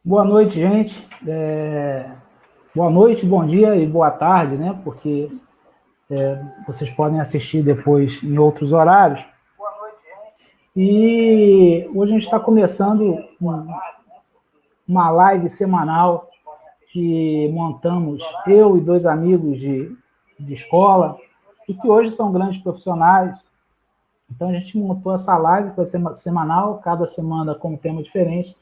Boa noite, gente. Boa noite, bom dia e boa tarde, né? Porque vocês podem assistir depois em outros horários. E hoje a gente está começando uma live semanal que montamos eu e dois amigos de escola e que hoje são grandes profissionais. Então a gente montou essa live que vai ser semanal, cada semana com um tema diferente,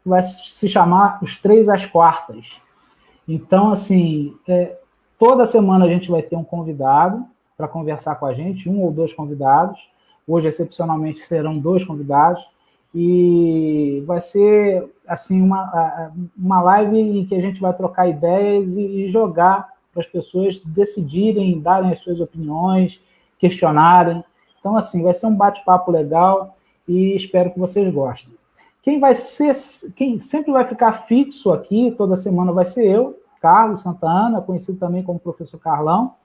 que vai se chamar Os Três às Quartas. Então, assim, toda semana a gente vai ter um convidado para conversar com a gente, um ou dois convidados. Hoje, excepcionalmente, serão dois convidados. E vai ser, assim, uma live em que a gente vai trocar ideias e jogar para as pessoas decidirem, darem as suas opiniões, questionarem. Então, assim, vai ser um bate-papo legal e espero que vocês gostem. Quem sempre vai ficar fixo aqui, toda semana, vai ser eu, Carlos Santana, conhecido também como Professor Carlão.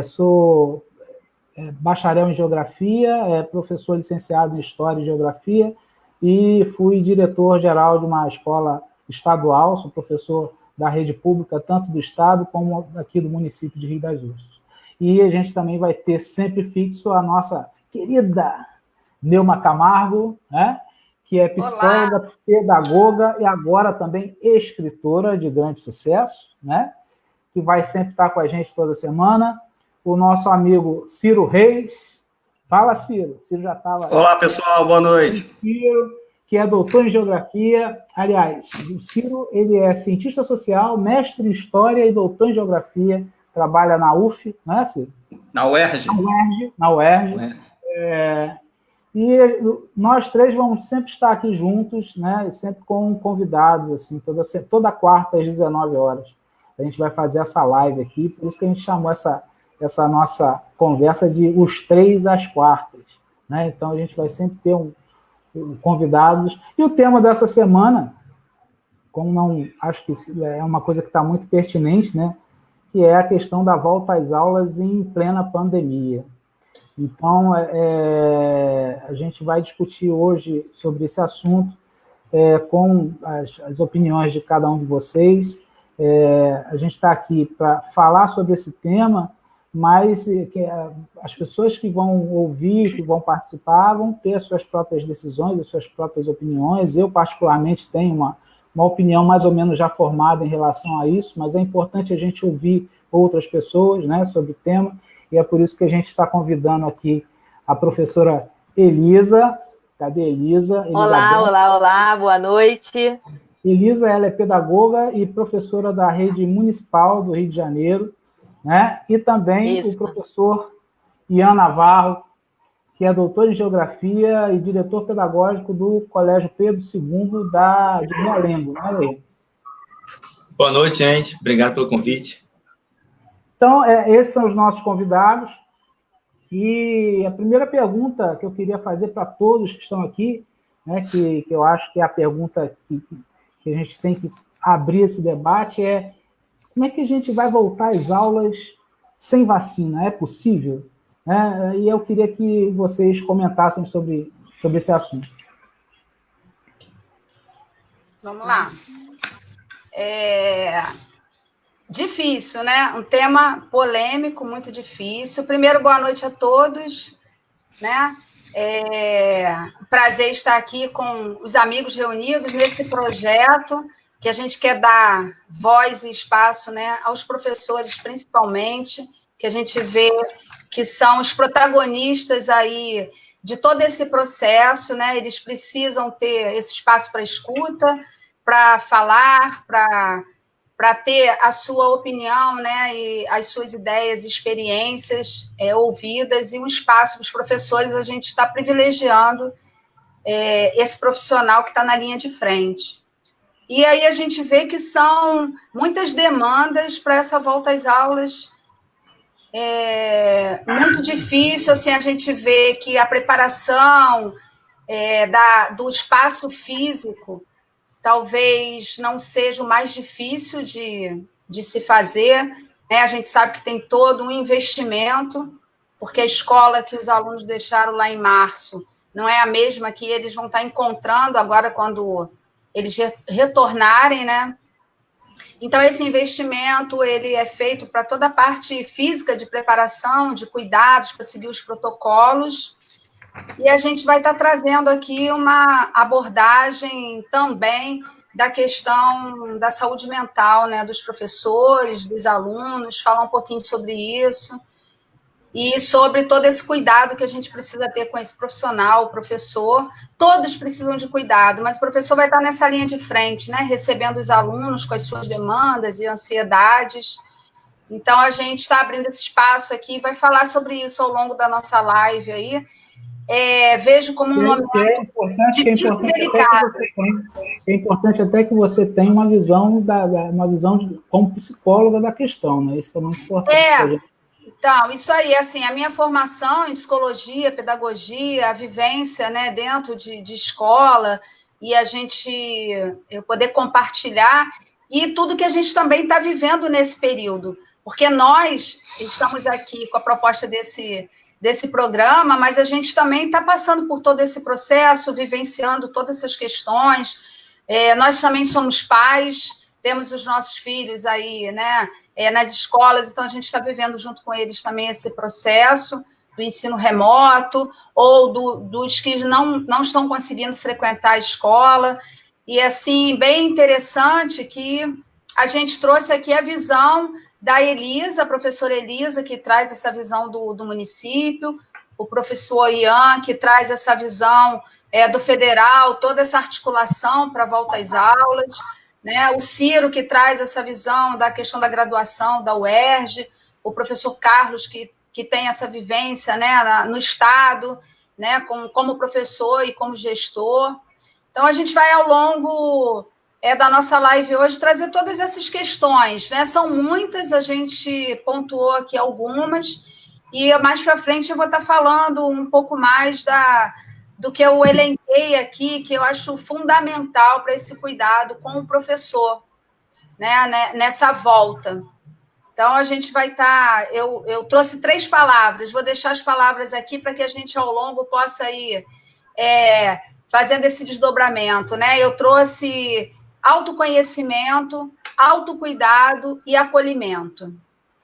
Sou bacharel em Geografia, professor licenciado em História e Geografia, e fui diretor-geral de uma escola estadual, sou professor da rede pública, tanto do Estado como aqui do município de Rio das Ostras. E a gente também vai ter sempre fixo a nossa querida Neuma Camargo, né? Que é psicóloga, olá, pedagoga e agora também escritora de grande sucesso, né? Que vai sempre estar com a gente toda semana. O nosso amigo Ciro Reis. Fala, Ciro. Ciro já estava... Olá, pessoal. Boa noite. Ciro, que é doutor em Geografia. Aliás, o Ciro, ele é cientista social, mestre em História e doutor em Geografia. Trabalha na UF, não é, Ciro? Na UERJ. Na UERJ. E nós três vamos sempre estar aqui juntos, né? Sempre com convidados, assim, toda quarta às 19 horas. A gente vai fazer essa live aqui, por isso que a gente chamou essa nossa conversa de Os Três às Quartas, né? Então a gente vai sempre ter convidados. E o tema dessa semana, como não acho que é uma coisa que está muito pertinente, né? Que é a questão da volta às aulas em plena pandemia. Então, a gente vai discutir hoje sobre esse assunto com as opiniões de cada um de vocês. A gente está aqui para falar sobre esse tema, mas as pessoas que vão ouvir, que vão participar, vão ter as suas próprias decisões, as suas próprias opiniões. Eu, particularmente, tenho uma opinião mais ou menos já formada em relação a isso, mas é importante a gente ouvir outras pessoas, né, sobre o tema. E é por isso que a gente está convidando aqui a professora Elisa. Cadê Elisa? Olá, boa noite. Elisa, ela é pedagoga e professora da rede municipal do Rio de Janeiro, né? E também o professor Ian Navarro, que é doutor em Geografia e diretor pedagógico do Colégio Pedro II de Realengo, né, Lê? Boa noite, gente. Obrigado pelo convite. Então, esses são os nossos convidados. E a primeira pergunta que eu queria fazer para todos que estão aqui, né, que eu acho que é a pergunta que a gente tem que abrir esse debate, é como é que a gente vai voltar às aulas sem vacina? É possível? E eu queria que vocês comentassem sobre esse assunto. Vamos lá. Difícil, né? Um tema polêmico, muito difícil. Primeiro, boa noite a todos, né? Prazer estar aqui com os amigos reunidos nesse projeto que a gente quer dar voz e espaço, né, aos professores, principalmente, que a gente vê que são os protagonistas aí de todo esse processo, né? Eles precisam ter esse espaço para escuta, para falar, para ter a sua opinião, né, e as suas ideias e experiências ouvidas, e um espaço dos professores, a gente está privilegiando esse profissional que está na linha de frente. E aí a gente vê que são muitas demandas para essa volta às aulas, muito difícil, assim, a gente vê que a preparação do espaço físico talvez não seja o mais difícil de se fazer, né? A gente sabe que tem todo um investimento, porque a escola que os alunos deixaram lá em março não é a mesma que eles vão estar encontrando agora quando eles retornarem, né? Então, esse investimento, ele é feito para toda a parte física de preparação, de cuidados, para seguir os protocolos, e a gente vai estar trazendo aqui uma abordagem também da questão da saúde mental, né, dos professores, dos alunos, falar um pouquinho sobre isso, e sobre todo esse cuidado que a gente precisa ter com esse profissional, o professor. Todos precisam de cuidado, mas o professor vai estar nessa linha de frente, né, recebendo os alunos com as suas demandas e ansiedades. Então, a gente está abrindo esse espaço aqui e vai falar sobre isso ao longo da nossa live aí. Vejo como um momento difícil e delicado. É importante até que você tenha uma visão, como psicóloga da questão, né? Isso é muito importante. Então, isso aí, assim, a minha formação em psicologia, pedagogia, a vivência, né, dentro de escola, e eu poder compartilhar, e tudo que a gente também está vivendo nesse período, porque nós estamos aqui com a proposta desse programa, mas a gente também está passando por todo esse processo, vivenciando todas essas questões. Nós também somos pais, temos os nossos filhos aí, né, nas escolas, então a gente está vivendo junto com eles também esse processo do ensino remoto, ou dos que não estão conseguindo frequentar a escola. E, assim, bem interessante que a gente trouxe aqui a visão da Elisa, a professora Elisa, que traz essa visão do município, o professor Ian, que traz essa visão do federal, toda essa articulação para a volta às aulas, né? O Ciro, que traz essa visão da questão da graduação da UERJ, o professor Carlos, que tem essa vivência, né, no Estado, né, como professor e como gestor. Então, a gente vai, ao longo da nossa live hoje, trazer todas essas questões, né? São muitas, a gente pontuou aqui algumas, e mais para frente eu vou estar falando um pouco mais do que eu elenquei aqui, que eu acho fundamental para esse cuidado com o professor, né, nessa volta. Então, a gente vai estar... Eu trouxe 3 palavras, vou deixar as palavras aqui para que a gente, ao longo, possa ir fazendo esse desdobramento, né? Eu trouxe autoconhecimento, autocuidado e acolhimento.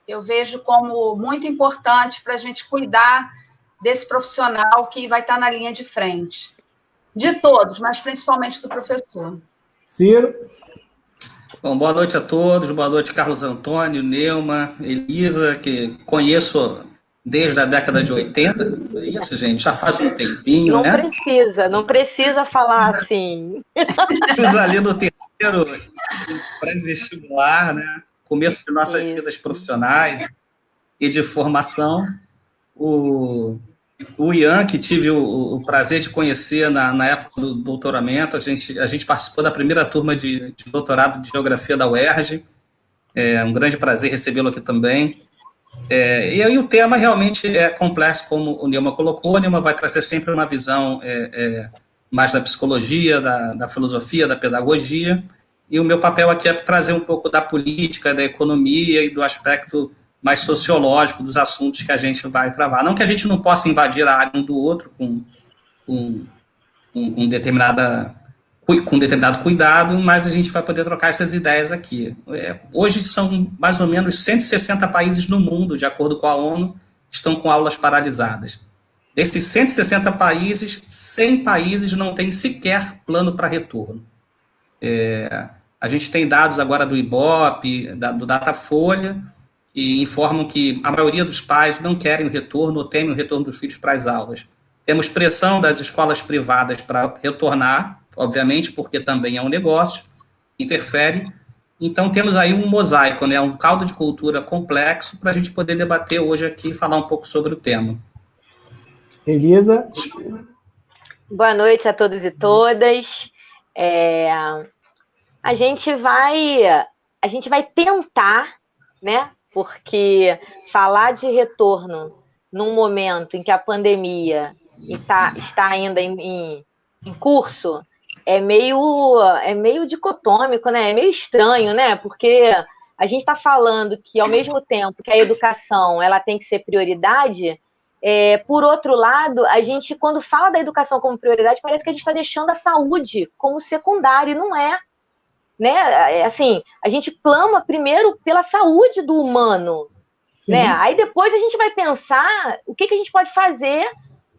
Eu vejo como muito importante para a gente cuidar desse profissional que vai estar na linha de frente. De todos, mas principalmente do professor. Ciro? Bom, boa noite a todos, boa noite, Carlos Antônio, Neuma, Elisa, que conheço desde a década de 80, é isso, gente, já faz um tempinho, não, né? Não precisa falar assim. Estamos ali no terceiro pré-vestibular, né? Começo de nossas vidas profissionais e de formação. O Ian, que tive o prazer de conhecer na época do doutoramento, a gente participou da primeira turma de doutorado de Geografia da UERJ, é um grande prazer recebê-lo aqui também. E aí o tema realmente é complexo, como o Neuma colocou. O Neuma vai trazer sempre uma visão mais da psicologia, da filosofia, da pedagogia, e o meu papel aqui é trazer um pouco da política, da economia e do aspecto mais sociológico dos assuntos que a gente vai travar. Não que a gente não possa invadir a área um do outro com determinado cuidado, mas a gente vai poder trocar essas ideias aqui. Hoje são mais ou menos 160 países no mundo, de acordo com a ONU, que estão com aulas paralisadas. Desses 160 países, 100 países não têm sequer plano para retorno. A gente tem dados agora do IBOP, do Datafolha, que informam que a maioria dos pais não querem o retorno ou temem o retorno dos filhos para as aulas. Temos pressão das escolas privadas para retornar, obviamente, porque também é um negócio, interfere. Então, temos aí um mosaico, né, um caldo de cultura complexo para a gente poder debater hoje aqui e falar um pouco sobre o tema. Elisa? Boa noite a todos e todas. A gente vai tentar, né? Porque falar de retorno num momento em que a pandemia está ainda em curso é meio dicotômico, né? É meio estranho, né? Porque a gente está falando que, ao mesmo tempo que a educação ela tem que ser prioridade, Por outro lado, a gente, quando fala da educação como prioridade, parece que a gente está deixando a saúde como secundário, e não é. Né? Assim, a gente clama primeiro pela saúde do humano, né? Aí depois a gente vai pensar o que a gente pode fazer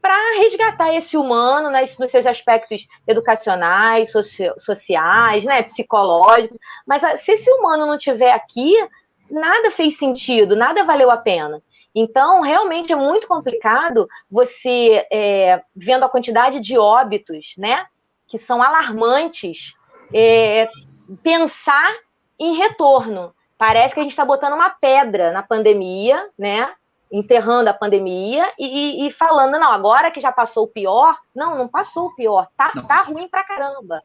para resgatar esse humano, né, nos seus aspectos educacionais, sociais, né, psicológicos. Mas se esse humano não estiver aqui, nada fez sentido, nada valeu a pena. Então, realmente é muito complicado você, vendo a quantidade de óbitos, né, que são alarmantes, pensar em retorno. Parece que a gente está botando uma pedra na pandemia, né, enterrando a pandemia e falando, não, agora que já passou o pior, não passou o pior, tá ruim pra caramba,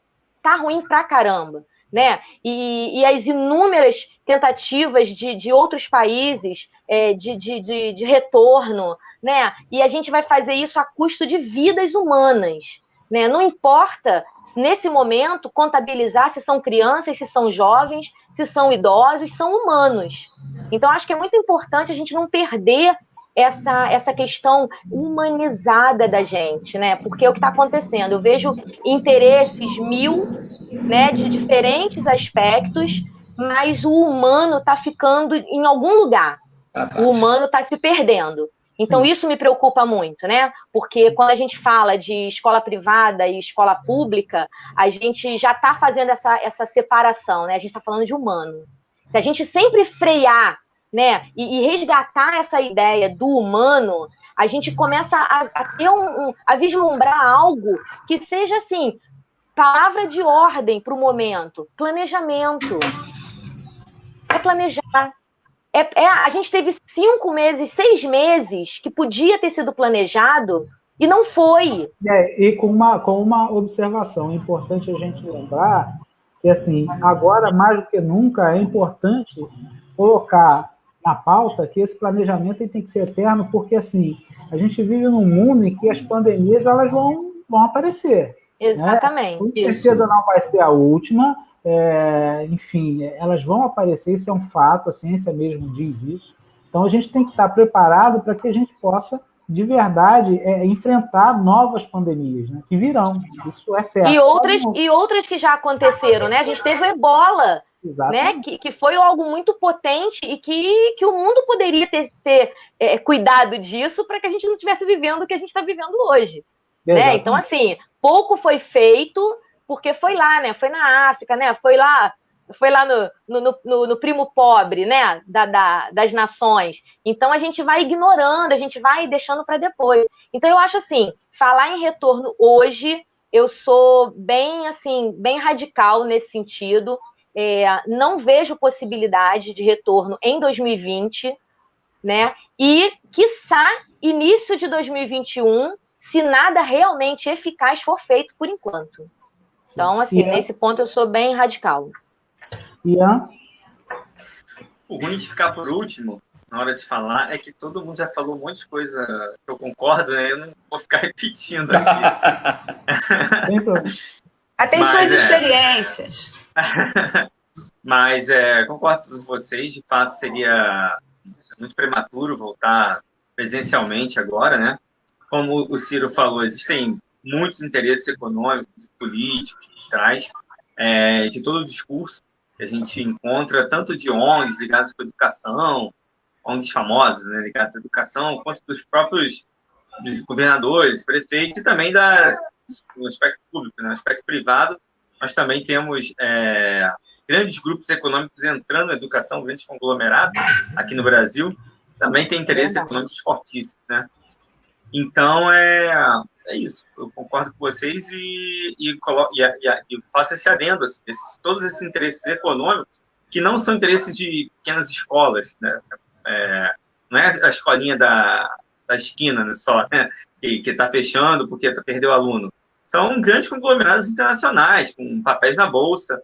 né? E as inúmeras tentativas de outros países de retorno, né? E a gente vai fazer isso a custo de vidas humanas, né? Não importa, nesse momento, contabilizar se são crianças, se são jovens, se são idosos, são humanos. Então, acho que é muito importante a gente não perder essa questão humanizada da gente, né? Porque é o que está acontecendo. Eu vejo interesses né, de diferentes aspectos, mas o humano está ficando em algum lugar. O humano está se perdendo. Então, isso me preocupa muito, né? Porque quando a gente fala de escola privada e escola pública, a gente já está fazendo essa separação, né? A gente está falando de humano. Se a gente sempre frear, né, e resgatar essa ideia do humano, a gente começa a ter a vislumbrar algo que seja, assim, palavra de ordem para o momento. Planejamento. É planejar. A gente teve 5 meses, 6 meses que podia ter sido planejado e não foi. E com uma observação, é importante a gente lembrar que, assim, agora mais do que nunca é importante colocar na pauta que esse planejamento tem que ser eterno, porque, assim, a gente vive num mundo em que as pandemias elas vão aparecer. Exatamente. Né? Com certeza não vai ser a última. Enfim, elas vão aparecer, isso é um fato, a ciência mesmo diz isso. Então, a gente tem que estar preparado para que a gente possa, de verdade, enfrentar novas pandemias, né, que virão, isso é certo. E outras que já aconteceram, né? A gente teve o Ebola, né, que foi algo muito potente e que o mundo poderia ter cuidado disso para que a gente não estivesse vivendo o que a gente está vivendo hoje. Né? Então, assim, pouco foi feito, porque foi lá, né? Foi na África, né? Foi lá no primo pobre, né? Das nações. Então, a gente vai ignorando, a gente vai deixando para depois. Então, eu acho assim, falar em retorno hoje, eu sou bem, assim, bem radical nesse sentido. Não vejo possibilidade de retorno em 2020, né? E, quiçá, início de 2021, se nada realmente eficaz for feito por enquanto. Então, assim, nesse ponto eu sou bem radical. Ian? O ruim de ficar por último, na hora de falar, é que todo mundo já falou um monte de coisa que eu concordo, né? Eu não vou ficar repetindo aqui. Até suas experiências. Mas concordo com todos vocês, de fato seria muito prematuro voltar presencialmente agora, né? Como o Ciro falou, existem muitos interesses econômicos e políticos por trás de todo o discurso que a gente encontra, tanto de ONGs ligados com a educação, ONGs famosas, né, ligadas à educação, quanto dos próprios governadores, prefeitos, e também no aspecto público, né, no aspecto privado. Nós também temos grandes grupos econômicos entrando na educação, grandes conglomerados aqui no Brasil, também tem interesses econômicos fortíssimos, né? Então, é isso. Eu concordo com vocês e faço esse adendo. Todos esses interesses econômicos, que não são interesses de pequenas escolas, né? Não é a escolinha da esquina, né, só, né? Que está fechando porque perdeu aluno. São grandes conglomerados internacionais, com papéis na Bolsa,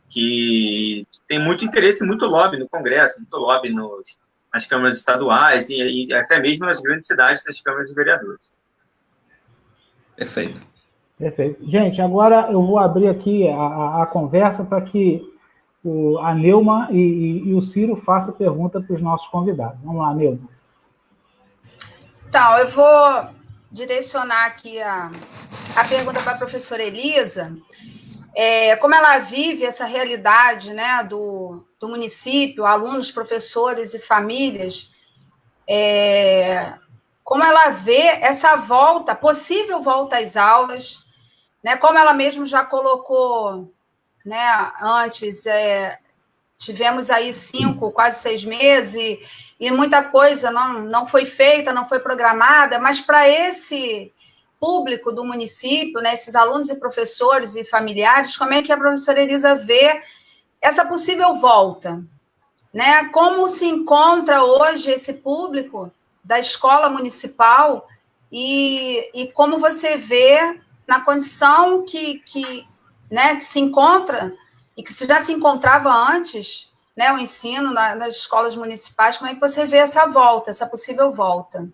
que tem muito interesse, muito lobby no Congresso, muito lobby nas câmaras estaduais e até mesmo nas grandes cidades, nas câmaras de vereadores. Perfeito. Perfeito. Gente, agora eu vou abrir aqui a conversa para que a Neuma e o Ciro façam pergunta para os nossos convidados. Vamos lá, Neuma. Então, eu vou direcionar aqui a pergunta para a professora Elisa. Como ela vive essa realidade, né, do município, alunos, professores e famílias, como ela vê essa volta, possível volta às aulas, né, como ela mesmo já colocou, né, antes, tivemos aí quase 6 meses, e muita coisa não foi feita, não foi programada, mas para esse público do município, né, esses alunos e professores e familiares, como é que a professora Elisa vê essa possível volta? Né? Como se encontra hoje esse público da escola municipal e como você vê na condição que se encontra e que já se encontrava antes, né, o ensino nas escolas municipais, como é que você vê essa volta, essa possível volta?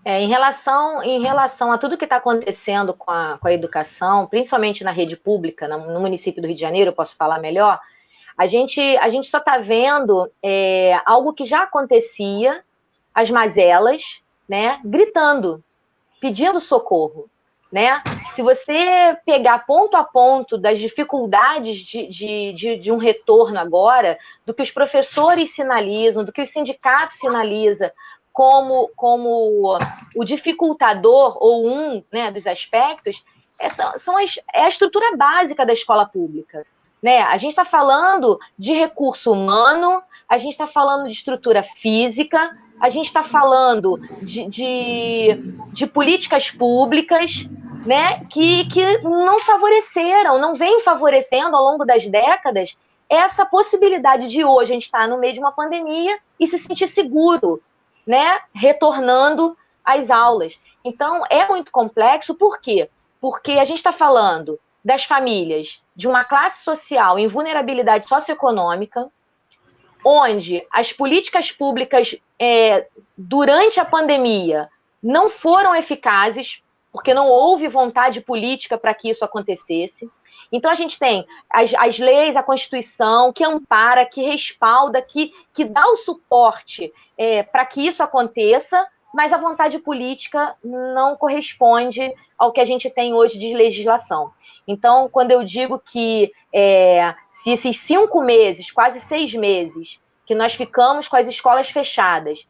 Em relação a tudo que está acontecendo com a educação, principalmente na rede pública, no município do Rio de Janeiro, eu posso falar melhor, a gente só está vendo algo que já acontecia, as mazelas, né, gritando, pedindo socorro. Né? Se você pegar ponto a ponto das dificuldades de um retorno agora, do que os professores sinalizam, do que os sindicatos sinalizam como o dificultador ou né, dos aspectos, é a estrutura básica da escola pública. Né? A gente está falando de recurso humano, a gente está falando de estrutura física, a gente está falando de políticas públicas, né, que não favoreceram, não vem favorecendo ao longo das décadas essa possibilidade de hoje a gente estar no meio de uma pandemia e se sentir seguro, né, retornando às aulas. Então, é muito complexo, por quê? Porque a gente está falando das famílias de uma classe social em vulnerabilidade socioeconômica, onde as políticas públicas durante a pandemia não foram eficazes, porque não houve vontade política para que isso acontecesse. Então, a gente tem as leis, a Constituição, que ampara, que respalda, que dá o suporte para que isso aconteça, mas a vontade política não corresponde ao que a gente tem hoje de legislação. Então, quando eu digo que se esses 5 meses, quase 6 meses, que nós ficamos com as escolas fechadas,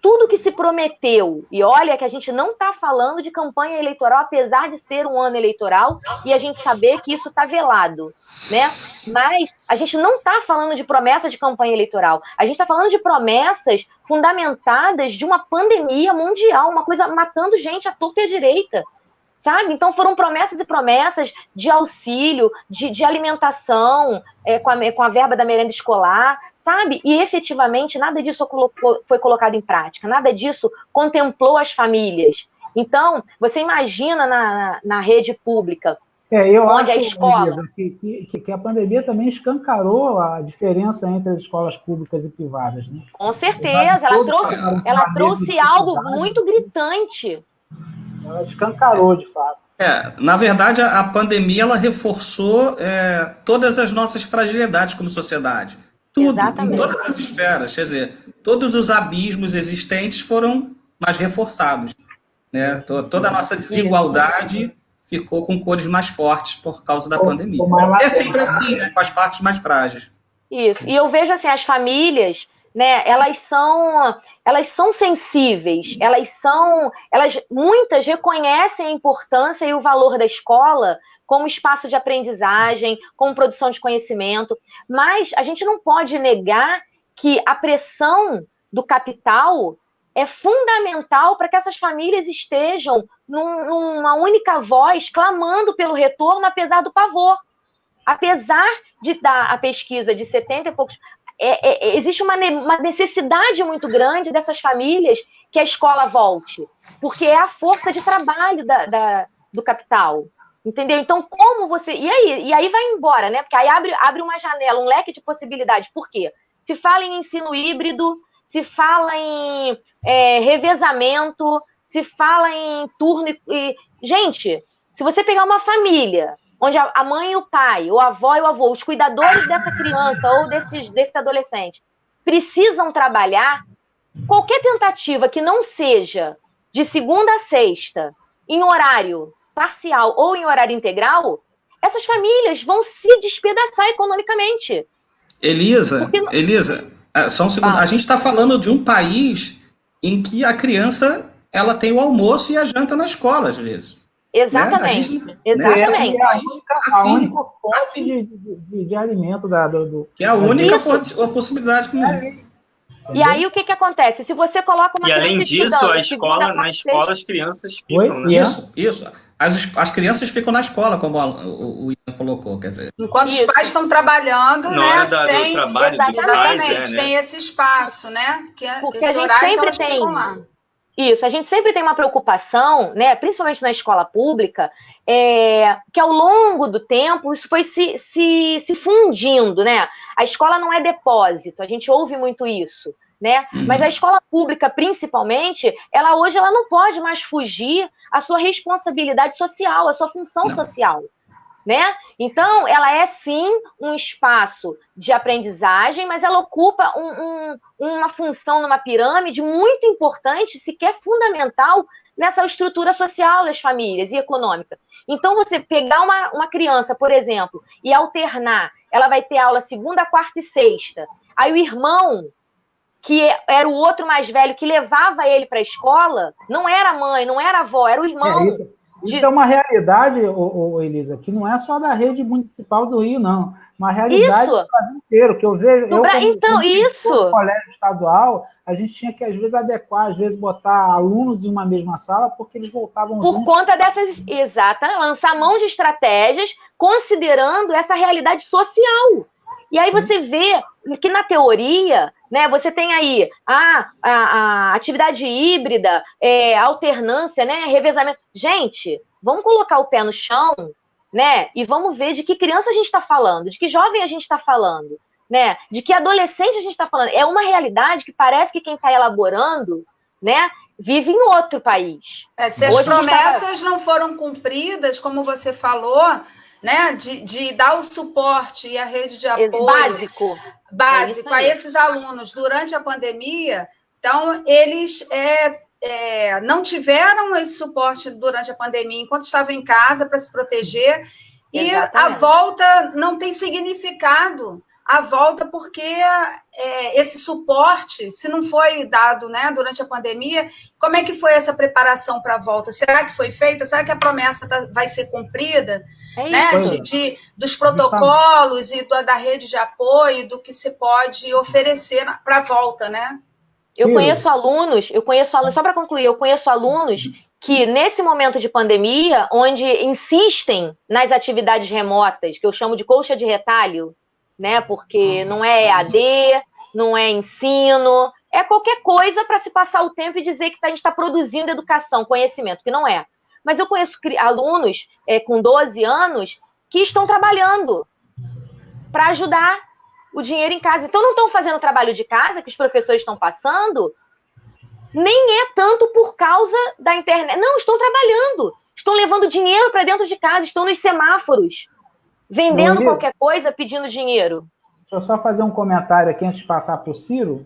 tudo que se prometeu, e olha que a gente não está falando de campanha eleitoral, apesar de ser um ano eleitoral, e a gente saber que isso está velado, né? Mas a gente não está falando de promessa de campanha eleitoral, a gente está falando de promessas fundamentadas de uma pandemia mundial, uma coisa matando gente à torta e à direita, sabe? Então foram promessas e promessas de auxílio, de alimentação, com a verba da merenda escolar, sabe? E efetivamente nada disso foi colocado em prática, nada disso contemplou as famílias. Então, você imagina na rede pública, onde a escola... Que a pandemia também escancarou a diferença entre as escolas públicas e privadas, né? Com certeza, ela trouxe algo muito gritante. Ela escancarou, de fato. Na verdade, a pandemia ela reforçou todas as nossas fragilidades como sociedade. Tudo, exatamente. Em todas as esferas. Quer dizer, todos os abismos existentes foram mais reforçados. Né? Toda a nossa desigualdade ficou com cores mais fortes por causa da pandemia. É sempre assim, né? Com as partes mais frágeis. Isso. E eu vejo assim, as famílias... Né, elas são sensíveis, muitas reconhecem a importância e o valor da escola como espaço de aprendizagem, como produção de conhecimento, mas a gente não pode negar que a pressão do capital é fundamental para que essas famílias estejam numa única voz, clamando pelo retorno, apesar do pavor. Apesar de dar a pesquisa de 70 e poucos... existe uma necessidade muito grande dessas famílias que a escola volte, porque é a força de trabalho do capital, entendeu? Então, como você... E aí vai embora, né? Porque aí abre uma janela, um leque de possibilidades. Por quê? Se fala em ensino híbrido, se fala em revezamento, se fala em turno... Gente, se você pegar uma família... onde a mãe e o pai, ou a avó e o avô, os cuidadores dessa criança ou desse adolescente, precisam trabalhar, qualquer tentativa que não seja de segunda a sexta, em horário parcial ou em horário integral, essas famílias vão se despedaçar economicamente. Elisa, só um segundo. A gente está falando de um país em que a criança ela tem o almoço e a janta na escola, às vezes. Exatamente. Né? Exatamente. É a única fonte de alimento do... Que é a única possibilidade que tem. E aí, o que acontece? Se você coloca uma criança além disso, na escola as crianças ficam... Né? Isso. As crianças ficam na escola, como o Ian colocou, quer dizer. Enquanto os pais estão trabalhando, na hora do trabalho dos exatamente, pais, tem esse espaço, né? Porque esse a gente horário sempre que elas ficam lá. Isso, a gente sempre tem uma preocupação, né, principalmente na escola pública, que ao longo do tempo isso foi se fundindo, né? A escola não é depósito, a gente ouve muito isso, né? Mas a escola pública, principalmente, hoje ela não pode mais fugir à sua responsabilidade social, à sua função social. Né? Então, ela é sim um espaço de aprendizagem, mas ela ocupa uma função numa pirâmide muito importante, sequer fundamental, nessa estrutura social das famílias e econômica. Então, você pegar uma criança, por exemplo, e alternar, ela vai ter aula segunda, quarta e sexta. Aí o irmão, que era o outro mais velho, que levava ele para a escola, não era a mãe, não era a avó, era o irmão. Isso é uma realidade, Elisa, que não é só da rede municipal do Rio, não. Uma realidade do Brasil inteiro, que eu vejo... No colégio estadual, a gente tinha que, às vezes, adequar, às vezes, botar alunos em uma mesma sala, porque eles voltavam juntos. Por conta dessas... lançar mão de estratégias, considerando essa realidade social. E aí você vê que, na teoria, né, você tem aí a atividade híbrida, alternância, né, revezamento. Gente, vamos colocar o pé no chão, né, e vamos ver de que criança a gente está falando, de que jovem a gente está falando, né, de que adolescente a gente está falando. É uma realidade que parece que quem está elaborando, né, vive em outro país. Se as promessas não foram cumpridas, como você falou, né, de dar o suporte e a rede de apoio básico a esses alunos durante a pandemia, então eles não tiveram esse suporte durante a pandemia, enquanto estavam em casa para se proteger, e a volta não tem significado. A volta porque esse suporte, se não foi dado, né, durante a pandemia, como é que foi essa preparação para a volta? Será que foi feita? Será que a promessa vai ser cumprida? Né? Dos protocolos e da rede de apoio, do que se pode oferecer para a volta, né? Eu conheço alunos, só para concluir, eu conheço alunos que, nesse momento de pandemia, onde insistem nas atividades remotas, que eu chamo de colcha de retalho, né? Porque não é EAD, não é ensino, é qualquer coisa para se passar o tempo e dizer que a gente está produzindo educação, conhecimento, que não é. Mas eu conheço alunos com 12 anos que estão trabalhando para ajudar o dinheiro em casa. Então, não estão fazendo o trabalho de casa que os professores estão passando, nem é tanto por causa da internet. Não, estão trabalhando, estão levando dinheiro para dentro de casa, estão nos semáforos, vendendo qualquer coisa, pedindo dinheiro. Deixa eu só fazer um comentário aqui antes de passar para o Ciro,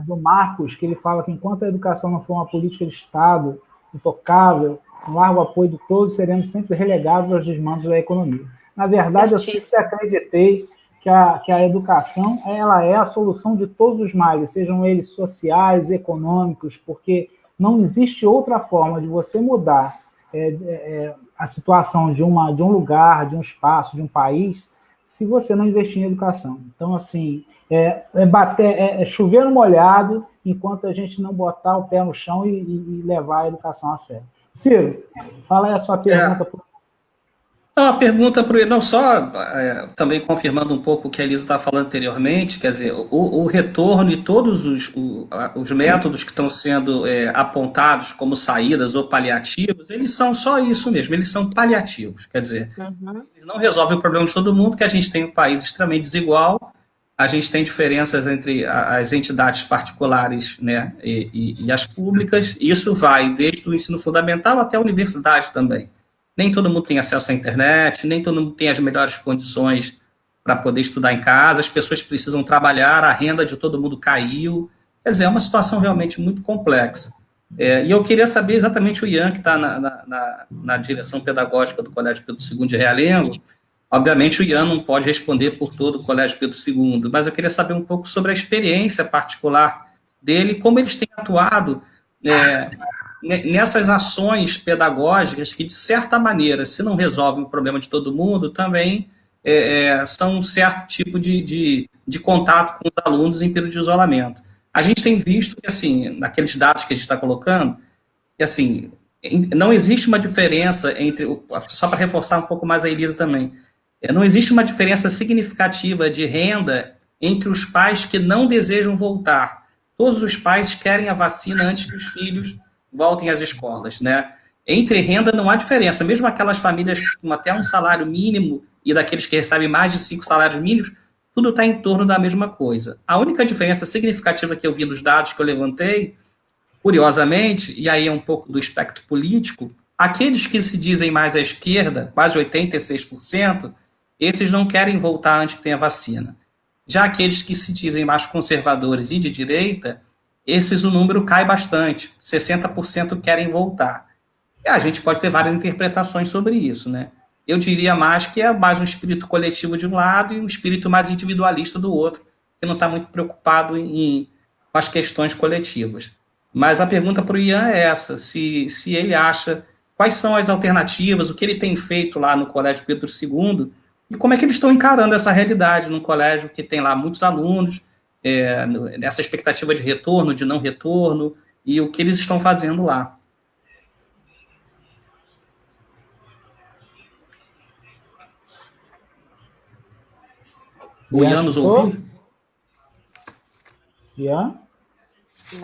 do Marcos, que ele fala que enquanto a educação não for uma política de Estado intocável, com largo apoio de todos, seremos sempre relegados aos desmandos da economia. Na verdade, eu sempre acreditei que a educação ela é a solução de todos os males, sejam eles sociais, econômicos, porque não existe outra forma de você mudar a situação de um lugar, de um espaço, de um país, se você não investir em educação. Então, assim, chover no molhado enquanto a gente não botar o pé no chão e levar a educação a sério. Ciro, fala aí a sua pergunta. Uma pergunta para ele, não só também confirmando um pouco o que a Elisa estava falando anteriormente, quer dizer, o retorno e todos os métodos que estão sendo apontados como saídas ou paliativos, eles são só isso mesmo, eles são paliativos, quer dizer, eles não resolvem o problema de todo mundo, que a gente tem um país extremamente desigual, a gente tem diferenças entre as entidades particulares, né, e as públicas, e isso vai desde o ensino fundamental até a universidade também. Nem todo mundo tem acesso à internet, nem todo mundo tem as melhores condições para poder estudar em casa, as pessoas precisam trabalhar, a renda de todo mundo caiu, Quer dizer, é uma situação realmente muito complexa. E eu queria saber exatamente o Ian, que está na direção pedagógica do Colégio Pedro II de Realengo. Obviamente, o Ian não pode responder por todo o Colégio Pedro II, mas eu queria saber um pouco sobre a experiência particular dele, como eles têm atuado nessas ações pedagógicas que, de certa maneira, se não resolvem o problema de todo mundo, também são um certo tipo de contato com os alunos em período de isolamento. A gente tem visto que, assim, naqueles dados que a gente está colocando, que, assim, não existe uma diferença entre... Só para reforçar um pouco mais a Elisa também, não existe uma diferença significativa de renda entre os pais que não desejam voltar. Todos os pais querem a vacina antes que os filhos voltem às escolas, né? Entre renda não há diferença, mesmo aquelas famílias com até um salário mínimo e daqueles que recebem mais de 5 salários mínimos, tudo está em torno da mesma coisa. A única diferença significativa que eu vi nos dados que eu levantei, curiosamente, e aí é um pouco do espectro político, aqueles que se dizem mais à esquerda, quase 86%, esses não querem voltar antes que tenha vacina. Já aqueles que se dizem mais conservadores e de direita, o número cai bastante, 60% querem voltar. E a gente pode ter várias interpretações sobre isso, né? Eu diria mais que é mais um espírito coletivo de um lado e um espírito mais individualista do outro, que não está muito preocupado com as questões coletivas. Mas a pergunta para o Ian é essa, se ele acha quais são as alternativas, o que ele tem feito lá no Colégio Pedro II, e como é que eles estão encarando essa realidade num colégio que tem lá muitos alunos, nessa expectativa de retorno, de não retorno, e o que eles estão fazendo lá. O Ian nos ouviu? Ian?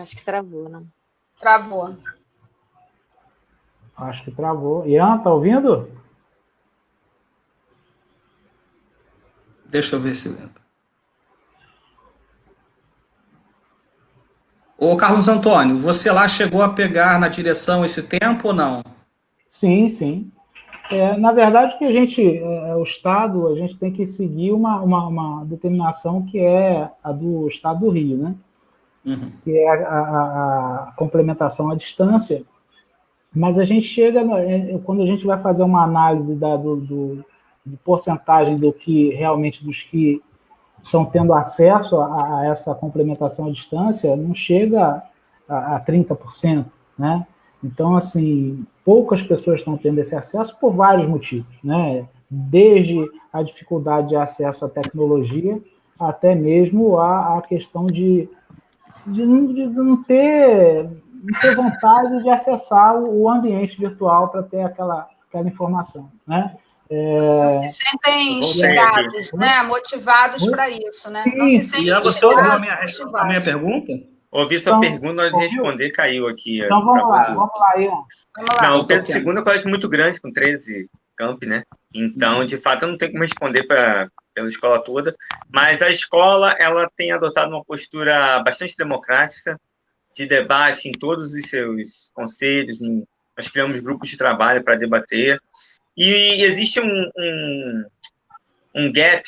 Acho que travou, né? Travou. Acho que travou. Ian, tá ouvindo? Deixa eu ver se entra. Ô, Carlos Antônio, você lá chegou a pegar na direção esse tempo ou não? Sim, sim. Na verdade, que o Estado, a gente tem que seguir uma determinação que é a do Estado do Rio, né? Uhum. Que é a complementação à distância, mas a gente chega, quando a gente vai fazer uma análise de porcentagem do que realmente dos que estão tendo acesso a essa complementação à distância, não chega a 30%, né? Então, assim, poucas pessoas estão tendo esse acesso por vários motivos, né? Desde a dificuldade de acesso à tecnologia, até mesmo a questão de não ter vontade de acessar o ambiente virtual para ter aquela informação, né? Se sentem instigados, né? Motivados para isso, né? Não se sentem instigados. Você ouviu a minha pergunta? Ouvi sua pergunta, na hora de responder, caiu aqui. Então vamos lá, Ian. Não, o Pedro II é um colégio muito grande, com 13 campi, né? Então, de fato, eu não tenho como responder pela escola toda, mas a escola, ela tem adotado uma postura bastante democrática, de debate em todos os seus conselhos, nós criamos grupos de trabalho para debater, e existe um gap,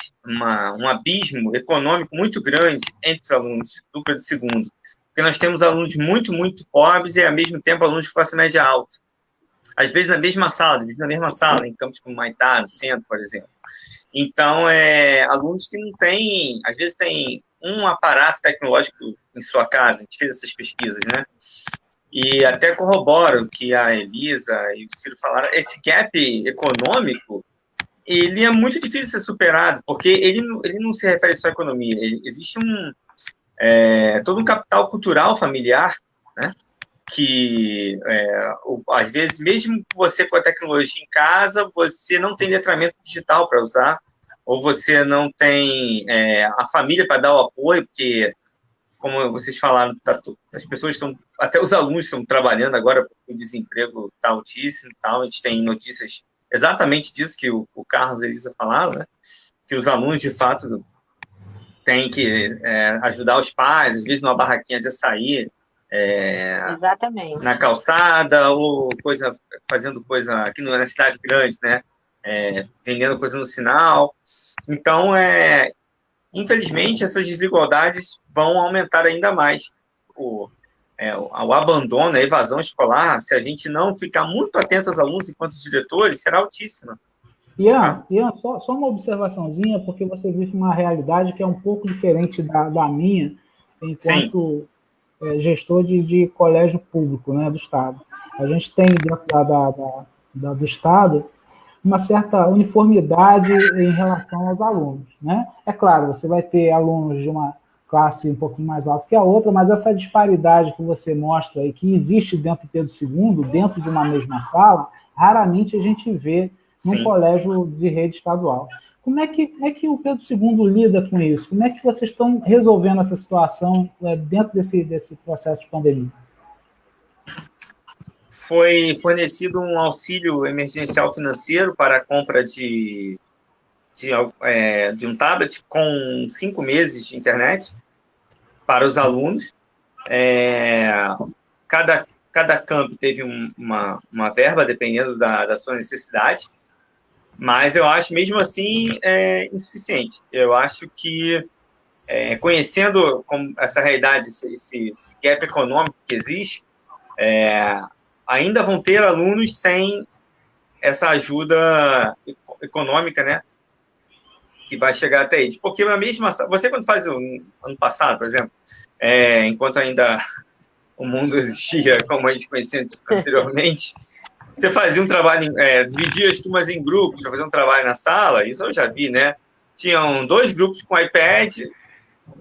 um abismo econômico muito grande entre os alunos do Pedro II, porque nós temos alunos muito, muito pobres e, ao mesmo tempo, alunos de classe média alta. Às vezes, na mesma sala, em campos como Maitá, no centro, por exemplo. Então, alunos que não têm, às vezes, têm um aparato tecnológico em sua casa. A gente fez essas pesquisas, né? E até corroboro o que a Elisa e o Ciro falaram, esse gap econômico, ele é muito difícil de ser superado, porque ele não se refere só à economia, existe todo um capital cultural familiar, né, que, às vezes, mesmo você com a tecnologia em casa, você não tem letramento digital para usar, ou você não tem a família para dar o apoio, porque, como vocês falaram, as pessoas até os alunos estão trabalhando agora, porque o desemprego está altíssimo e tal, a gente tem notícias exatamente disso que o Carlos e a Elisa falaram, né? Que os alunos, de fato, têm que ajudar os pais, às vezes numa barraquinha de açaí, exatamente, na calçada, ou fazendo coisa aqui na cidade grande, né? Vendendo coisa no sinal. Então, infelizmente, essas desigualdades vão aumentar ainda mais, pouco o abandono, a evasão escolar, se a gente não ficar muito atento aos alunos enquanto diretores, será altíssima. Ian, só uma observaçãozinha, porque você vive uma realidade que é um pouco diferente da minha, enquanto gestor de colégio público, né, do Estado. A gente tem, dentro do Estado, uma certa uniformidade em relação aos alunos, né? É claro, você vai ter alunos de uma classe um pouquinho mais alta que a outra, mas essa disparidade que você mostra aí, que existe dentro do Pedro II, dentro de uma mesma sala, raramente a gente vê num colégio de rede estadual. Como é que o Pedro II lida com isso? Como é que vocês estão resolvendo essa situação dentro desse processo de pandemia? Foi fornecido um auxílio emergencial financeiro para a compra de um tablet com 5 meses de internet para os alunos. Cada campo teve uma verba, dependendo da sua necessidade, mas eu acho, mesmo assim, insuficiente. Eu acho que, conhecendo essa realidade, esse gap econômico que existe, ainda vão ter alunos sem essa ajuda econômica, né, que vai chegar até eles. Porque você, quando faz ano passado, por exemplo, enquanto ainda o mundo existia como a gente conhecia anteriormente, você fazia um trabalho, dividia as turmas em grupos para fazer um trabalho na sala, isso eu já vi, né? Tinham 2 grupos com iPad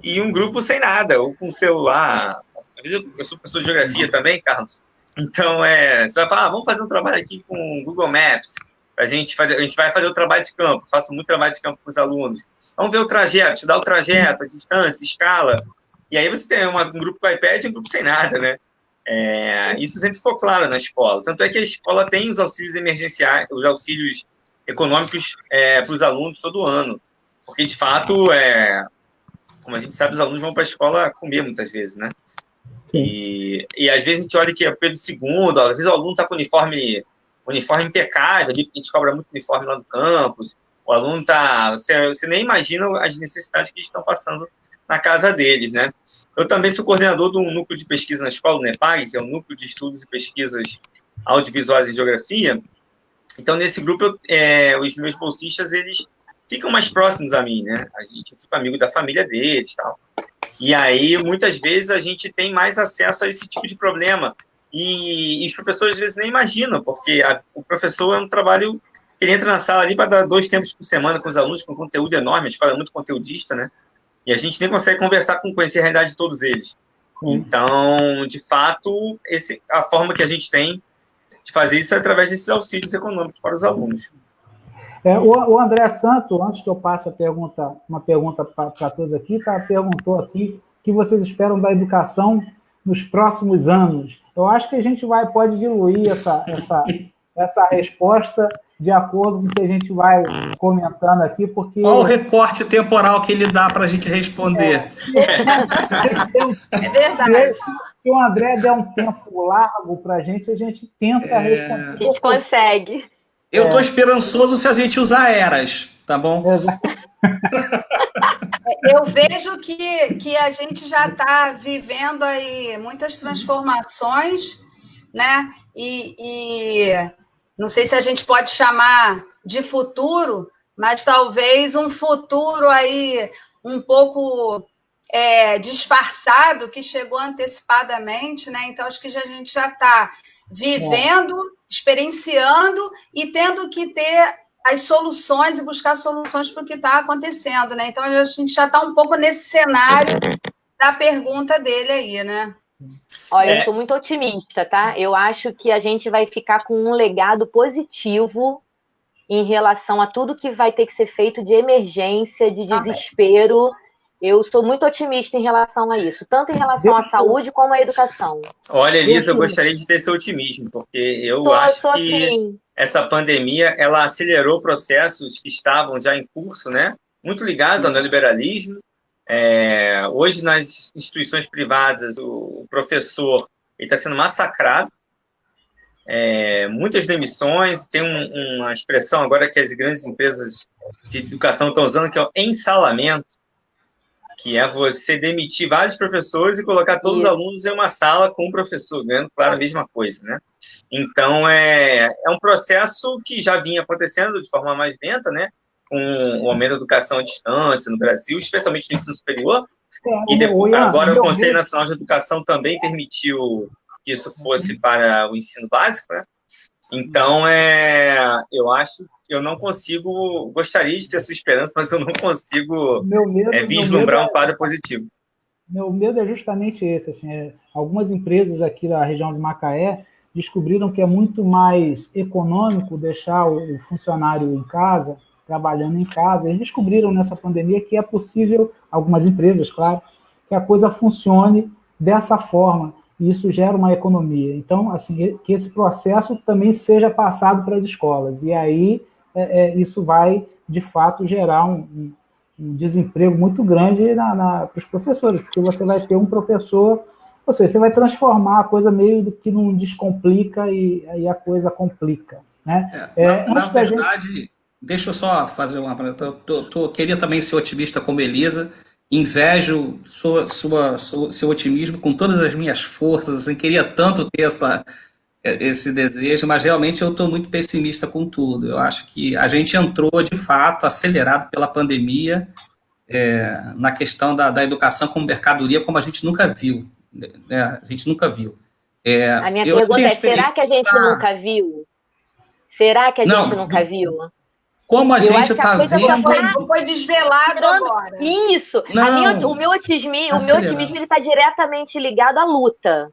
e um grupo sem nada, ou com celular. Eu sou professor de geografia também, Carlos. Então, você vai falar, vamos fazer um trabalho aqui com o Google Maps. A gente vai fazer o trabalho de campo, faço muito trabalho de campo com os alunos. Vamos ver o trajeto, estudar o trajeto, a distância, escala. E aí você tem um grupo com iPad e um grupo sem nada, né? Isso sempre ficou claro na escola. Tanto é que a escola tem os auxílios emergenciais, os auxílios econômicos para os alunos todo ano. Porque, de fato, como a gente sabe, os alunos vão para a escola comer muitas vezes, né? E às vezes a gente olha que é Pedro II, às vezes o aluno está com uniforme impecável, ali, porque a gente cobra muito uniforme lá no campus, o aluno está... Você nem imagina as necessidades que eles estão passando na casa deles, né? Eu também sou coordenador de um núcleo de pesquisa na escola, o NEPAG, que é o Núcleo de Estudos e Pesquisas Audiovisuais em Geografia. Então, nesse grupo, os meus bolsistas, eles ficam mais próximos a mim, né? Eu fico amigo da família deles e tal. E aí, muitas vezes, a gente tem mais acesso a esse tipo de problema. E os professores, às vezes, nem imaginam, porque o professor é um trabalho... Ele entra na sala ali para dar 2 tempos por semana com os alunos, com conteúdo enorme, a escola é muito conteudista, né? E a gente nem consegue conversar conhecer a realidade de todos eles. Então, de fato, a forma que a gente tem de fazer isso é através desses auxílios econômicos para os alunos. O André Santo, antes que eu passe uma pergunta para todos aqui, perguntou aqui o que vocês esperam da educação nos próximos anos. Eu acho que a gente pode diluir essa resposta de acordo com o que a gente vai comentando aqui, porque... Qual o recorte temporal que ele dá para a gente responder? É verdade. Se o André der um tempo largo para a gente tenta responder. A gente consegue. Eu estou esperançoso se a gente usar eras, tá bom? Eu vejo que a gente já está vivendo aí muitas transformações, né? E não sei se a gente pode chamar de futuro, mas talvez um futuro aí um pouco disfarçado, que chegou antecipadamente, né? Então, acho que a gente já está vivendo, experienciando e tendo que ter as soluções e buscar soluções para o que está acontecendo, né? Então, a gente já está um pouco nesse cenário da pergunta dele aí, né? Olha, eu sou muito otimista, tá? Eu acho que a gente vai ficar com um legado positivo em relação a tudo que vai ter que ser feito de emergência, de desespero. Eu estou muito otimista em relação a isso, tanto em relação à saúde como à educação. Olha, Elisa, eu gostaria de ter esse otimismo, porque eu acho que essa pandemia, ela acelerou processos que estavam já em curso, né? Muito ligados ao neoliberalismo. Hoje, nas instituições privadas, o professor está sendo massacrado. Muitas demissões. Tem uma expressão agora que as grandes empresas de educação estão usando, que é o ensalamento, que é você demitir vários professores e colocar todos os alunos em uma sala com o professor, ganhando, claro, a mesma coisa, né? Então, é um processo que já vinha acontecendo de forma mais lenta, né? Com o aumento da educação à distância no Brasil, especialmente no ensino superior, e depois, agora o Conselho Nacional de Educação também permitiu que isso fosse para o ensino básico, né? Então, eu acho que eu não consigo, gostaria de ter sua esperança, mas eu não consigo vislumbrar um quadro positivo. Meu medo é justamente esse, assim, algumas empresas aqui da região de Macaé descobriram que é muito mais econômico deixar o funcionário em casa, trabalhando em casa. Eles descobriram nessa pandemia que é possível, algumas empresas, claro, que a coisa funcione dessa forma, e isso gera uma economia. Então, assim, que esse processo também seja passado para as escolas, e aí isso vai, de fato, gerar um desemprego muito grande para os professores, porque você vai ter um professor, ou seja, você vai transformar a coisa meio que não descomplica e a coisa complica. Né? Na verdade, deixa eu só fazer uma... queria também ser otimista como Elisa, invejo seu otimismo com todas as minhas forças, assim, queria tanto ter esse desejo, mas realmente eu estou muito pessimista com tudo. Eu acho que a gente entrou, de fato, acelerado pela pandemia, na questão da educação como mercadoria, como a gente nunca viu. Né? A gente nunca viu. A minha pergunta é, será que a gente nunca viu? Será que a gente nunca viu? Como a gente está vendo... Foi desvelado agora. Isso. O meu otimismo ele está diretamente ligado à luta.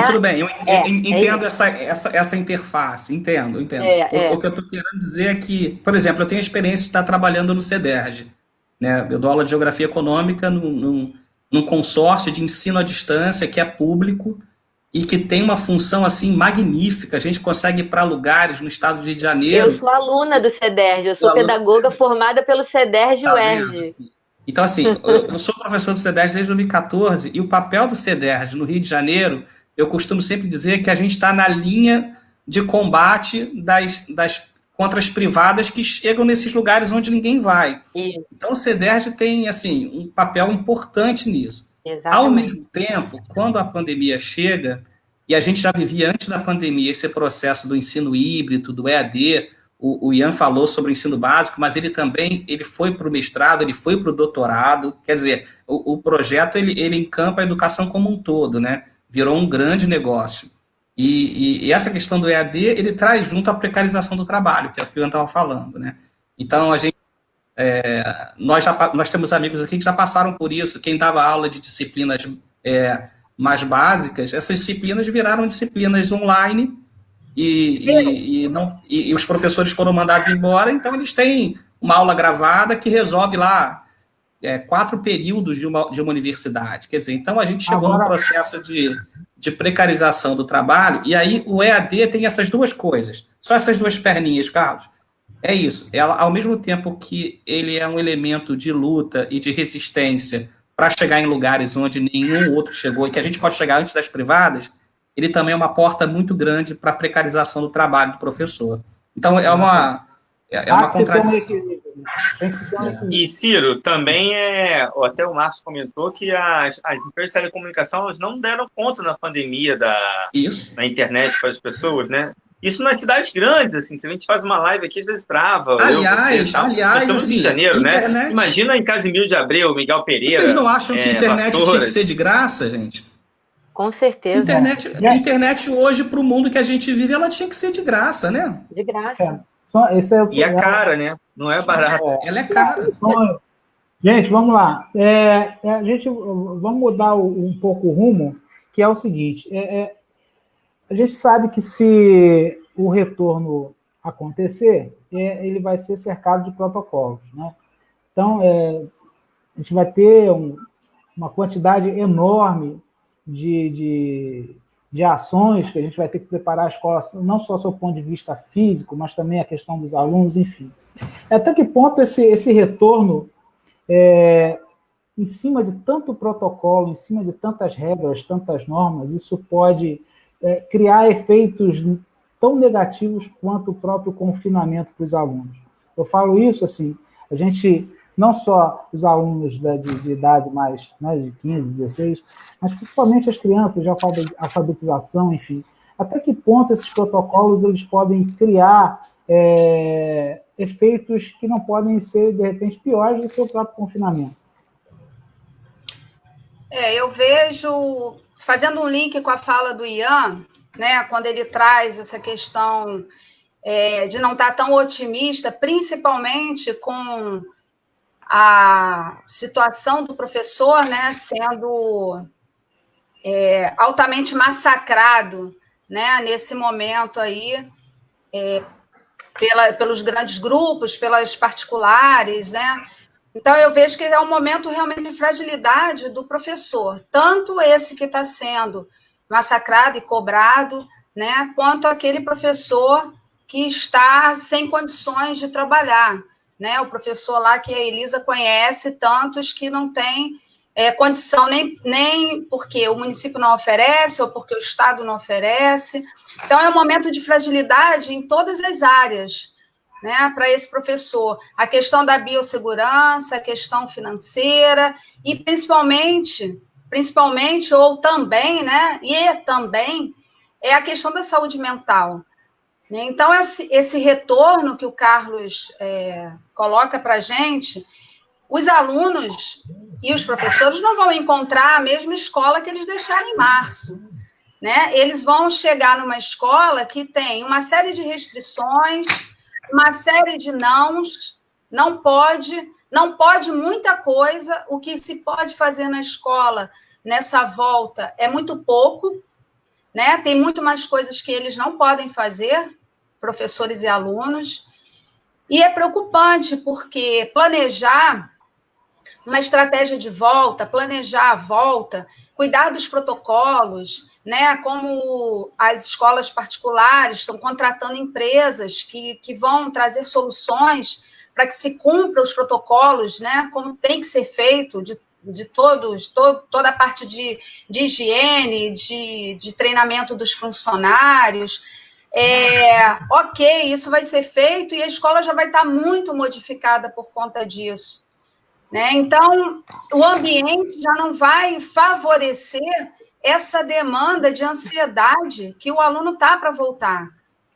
Tudo bem. Eu entendo essa interface. Entendo. O que eu estou querendo dizer é que, por exemplo, eu tenho a experiência de estar trabalhando no CEDERJ. Né? Eu dou aula de Geografia Econômica num consórcio de ensino à distância que é público e que tem uma função assim magnífica. A gente consegue ir para lugares no estado do Rio de Janeiro. Eu sou aluna do CEDERJ, eu sou pedagoga formada pelo CEDERJ UERJ. Então, assim, eu sou professor do CEDERJ desde 2014 e o papel do CEDERJ no Rio de Janeiro, eu costumo sempre dizer que a gente está na linha de combate contra as privadas que chegam nesses lugares onde ninguém vai. Isso. Então, o CEDERJ tem assim, um papel importante nisso. Exatamente. Ao mesmo tempo, quando a pandemia chega, e a gente já vivia antes da pandemia esse processo do ensino híbrido, do EAD, o Ian falou sobre o ensino básico, mas ele foi para o mestrado, ele foi para o doutorado, quer dizer, o projeto ele encampa a educação como um todo, né? Virou um grande negócio. E essa questão do EAD, ele traz junto a precarização do trabalho, que é o que o Ian estava falando, né? Então, a gente nós temos amigos aqui que já passaram por isso. Quem dava aula de disciplinas mais básicas, essas disciplinas viraram disciplinas online e os professores foram mandados embora, então eles têm uma aula gravada que resolve lá 4 períodos de uma universidade. Quer dizer, então a gente chegou num processo de precarização do trabalho, e aí o EAD tem essas duas coisas, só essas duas perninhas, Carlos. É isso. Ao mesmo tempo que ele é um elemento de luta e de resistência para chegar em lugares onde nenhum outro chegou e que a gente pode chegar antes das privadas, ele também é uma porta muito grande para a precarização do trabalho do professor. Então, é uma contradição. E, Ciro, também até o Marcos comentou que as empresas de telecomunicação elas não deram conta na pandemia da internet para as pessoas, né? Isso nas cidades grandes, assim, se a gente faz uma live aqui, às vezes trava. Aliás, nós estamos assim, em janeiro, internet... né? Imagina em Casimiro de Abreu, Miguel Pereira. Vocês não acham que a internet tinha que ser de graça, gente? Com certeza. A internet hoje, para o mundo que a gente vive, ela tinha que ser de graça, né? De graça. E é cara, né? Não é barato. Ela é cara. Gente, vamos lá. Vamos mudar um pouco o rumo, que é o seguinte. A gente sabe que se o retorno acontecer, ele vai ser cercado de protocolos, né? Então, a gente vai ter uma quantidade enorme de ações que a gente vai ter que preparar a escola, não só do ponto de vista físico, mas também a questão dos alunos, enfim. Até que ponto esse retorno, em cima de tanto protocolo, em cima de tantas regras, tantas normas, isso pode criar efeitos tão negativos quanto o próprio confinamento para os alunos. Eu falo isso assim, a gente não só os alunos de idade mais, né, de 15, 16, mas principalmente as crianças de alfabetização, enfim. Até que ponto esses protocolos eles podem criar efeitos que não podem ser, de repente, piores do que o próprio confinamento? Eu vejo, fazendo um link com a fala do Ian, né, quando ele traz essa questão de não estar tão otimista, principalmente com a situação do professor, né, sendo altamente massacrado, né, nesse momento aí, pelos grandes grupos, pelas particulares, né? Então, eu vejo que é um momento realmente de fragilidade do professor, tanto esse que está sendo massacrado e cobrado, né, quanto aquele professor que está sem condições de trabalhar, né? O professor lá que a Elisa conhece, tantos que não têm condição nem porque o município não oferece ou porque o Estado não oferece. Então, é um momento de fragilidade em todas as áreas, né, para esse professor. A questão da biossegurança, a questão financeira e principalmente ou também, né, e também é a questão da saúde mental. Então, esse retorno que o Carlos coloca para a gente, os alunos e os professores não vão encontrar a mesma escola que eles deixaram em março, né? Eles vão chegar numa escola que tem uma série de restrições, uma série de não pode muita coisa. O que se pode fazer na escola nessa volta é muito pouco, né? Tem muito mais coisas que eles não podem fazer, professores e alunos, e é preocupante, porque planejar uma estratégia de volta, planejar a volta, cuidar dos protocolos, né, como as escolas particulares estão contratando empresas que vão trazer soluções para que se cumpra os protocolos, né, como tem que ser feito, de toda a parte de higiene, de treinamento dos funcionários. Ok, isso vai ser feito e a escola já vai estar muito modificada por conta disso, né? Então, o ambiente já não vai favorecer essa demanda de ansiedade que o aluno está para voltar.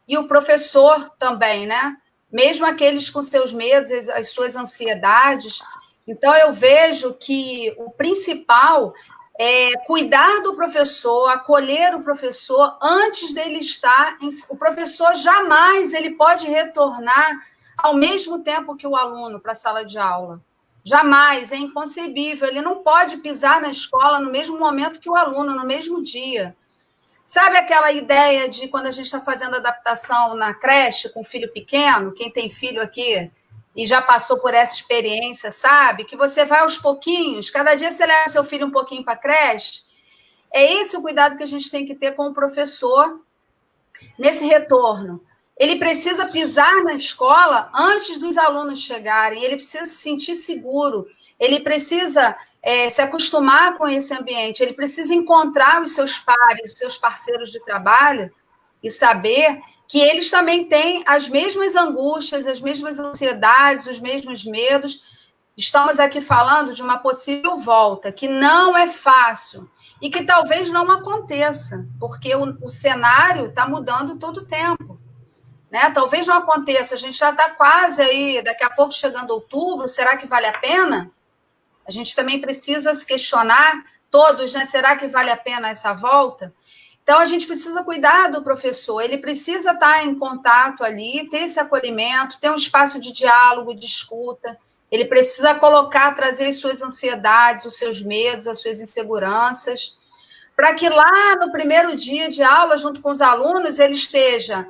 E o professor também, né? Mesmo aqueles com seus medos, as suas ansiedades. Então, eu vejo que o principal é cuidar do professor, acolher o professor antes dele estar... O professor jamais ele pode retornar ao mesmo tempo que o aluno para a sala de aula. Jamais, é inconcebível. Ele não pode pisar na escola no mesmo momento que o aluno, no mesmo dia. Sabe aquela ideia de quando a gente está fazendo adaptação na creche com filho pequeno? Quem tem filho aqui e já passou por essa experiência, sabe? Que você vai aos pouquinhos, cada dia você leva seu filho um pouquinho para a creche. É esse o cuidado que a gente tem que ter com o professor nesse retorno. Ele precisa pisar na escola antes dos alunos chegarem, ele precisa se sentir seguro, ele precisa se acostumar com esse ambiente, ele precisa encontrar os seus pares, os seus parceiros de trabalho e saber que eles também têm as mesmas angústias, as mesmas ansiedades, os mesmos medos. Estamos aqui falando de uma possível volta, que não é fácil e que talvez não aconteça, porque o cenário está mudando todo o tempo. Né? Talvez não aconteça, a gente já está quase aí, daqui a pouco chegando outubro, será que vale a pena? A gente também precisa se questionar todos, né? Será que vale a pena essa volta? Então, a gente precisa cuidar do professor, ele precisa estar em contato ali, ter esse acolhimento, ter um espaço de diálogo, de escuta, ele precisa trazer as suas ansiedades, os seus medos, as suas inseguranças, para que lá no primeiro dia de aula, junto com os alunos, ele esteja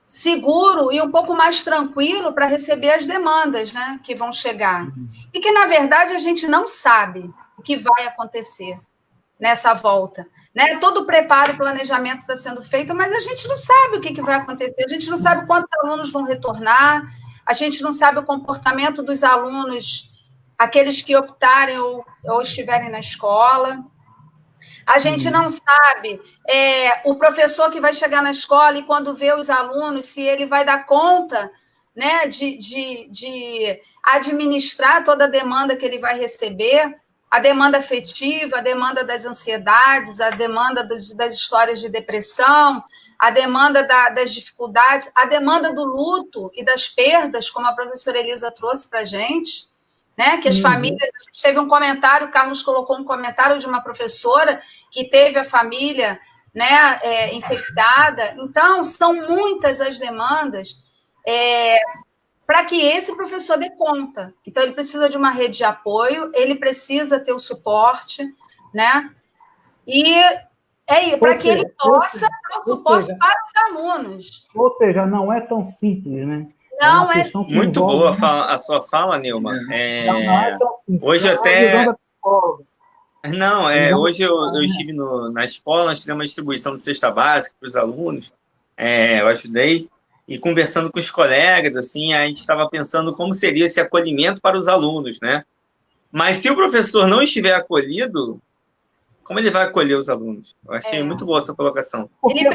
seguro e um pouco mais tranquilo para receber as demandas, né, que vão chegar. E que, na verdade, a gente não sabe o que vai acontecer nessa volta. Né? Todo o preparo e planejamento está sendo feito, mas a gente não sabe o que vai acontecer, a gente não sabe quantos alunos vão retornar, a gente não sabe o comportamento dos alunos, aqueles que optarem ou estiverem na escola. A gente não sabe o professor que vai chegar na escola e quando vê os alunos, se ele vai dar conta, né, de administrar toda a demanda que ele vai receber, a demanda afetiva, a demanda das ansiedades, a demanda das histórias de depressão, a demanda das dificuldades, a demanda do luto e das perdas, como a professora Elisa trouxe para a gente, né? Que as famílias... A gente teve um comentário, o Carlos colocou um comentário de uma professora que teve a família, né, infectada. Então, são muitas as demandas para que esse professor dê conta. Então, ele precisa de uma rede de apoio, ele precisa ter o suporte, né? E para que ele possa dar o suporte para os alunos. Ou seja, não é tão simples, né? Não é muito boa a sua fala, Nilma. Não é tão simples. Hoje até... Não, hoje eu né? estive na escola, nós fizemos uma distribuição de cesta básica para os alunos, eu ajudei, e conversando com os colegas, assim, a gente estava pensando como seria esse acolhimento para os alunos, né? Mas se o professor não estiver acolhido, como ele vai acolher os alunos? Eu achei muito boa essa colocação. Ele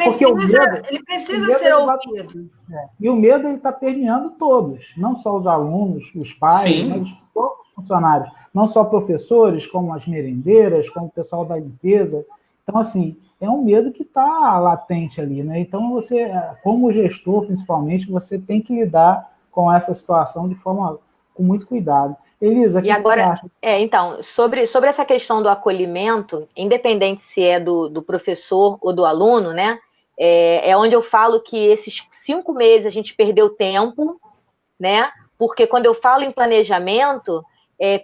precisa ser ouvido. E o medo está permeando todos, não só os alunos, os pais, Sim. mas todos os funcionários, não só professores, como as merendeiras, como o pessoal da limpeza. Então, assim, é um medo que está latente ali, né? Então, você, como gestor, principalmente, você tem que lidar com essa situação com muito cuidado. Elisa, o que você acha? Então, sobre essa questão do acolhimento, independente se é do professor ou do aluno, né? É onde eu falo que esses 5 meses a gente perdeu tempo, né? Porque quando eu falo em planejamento,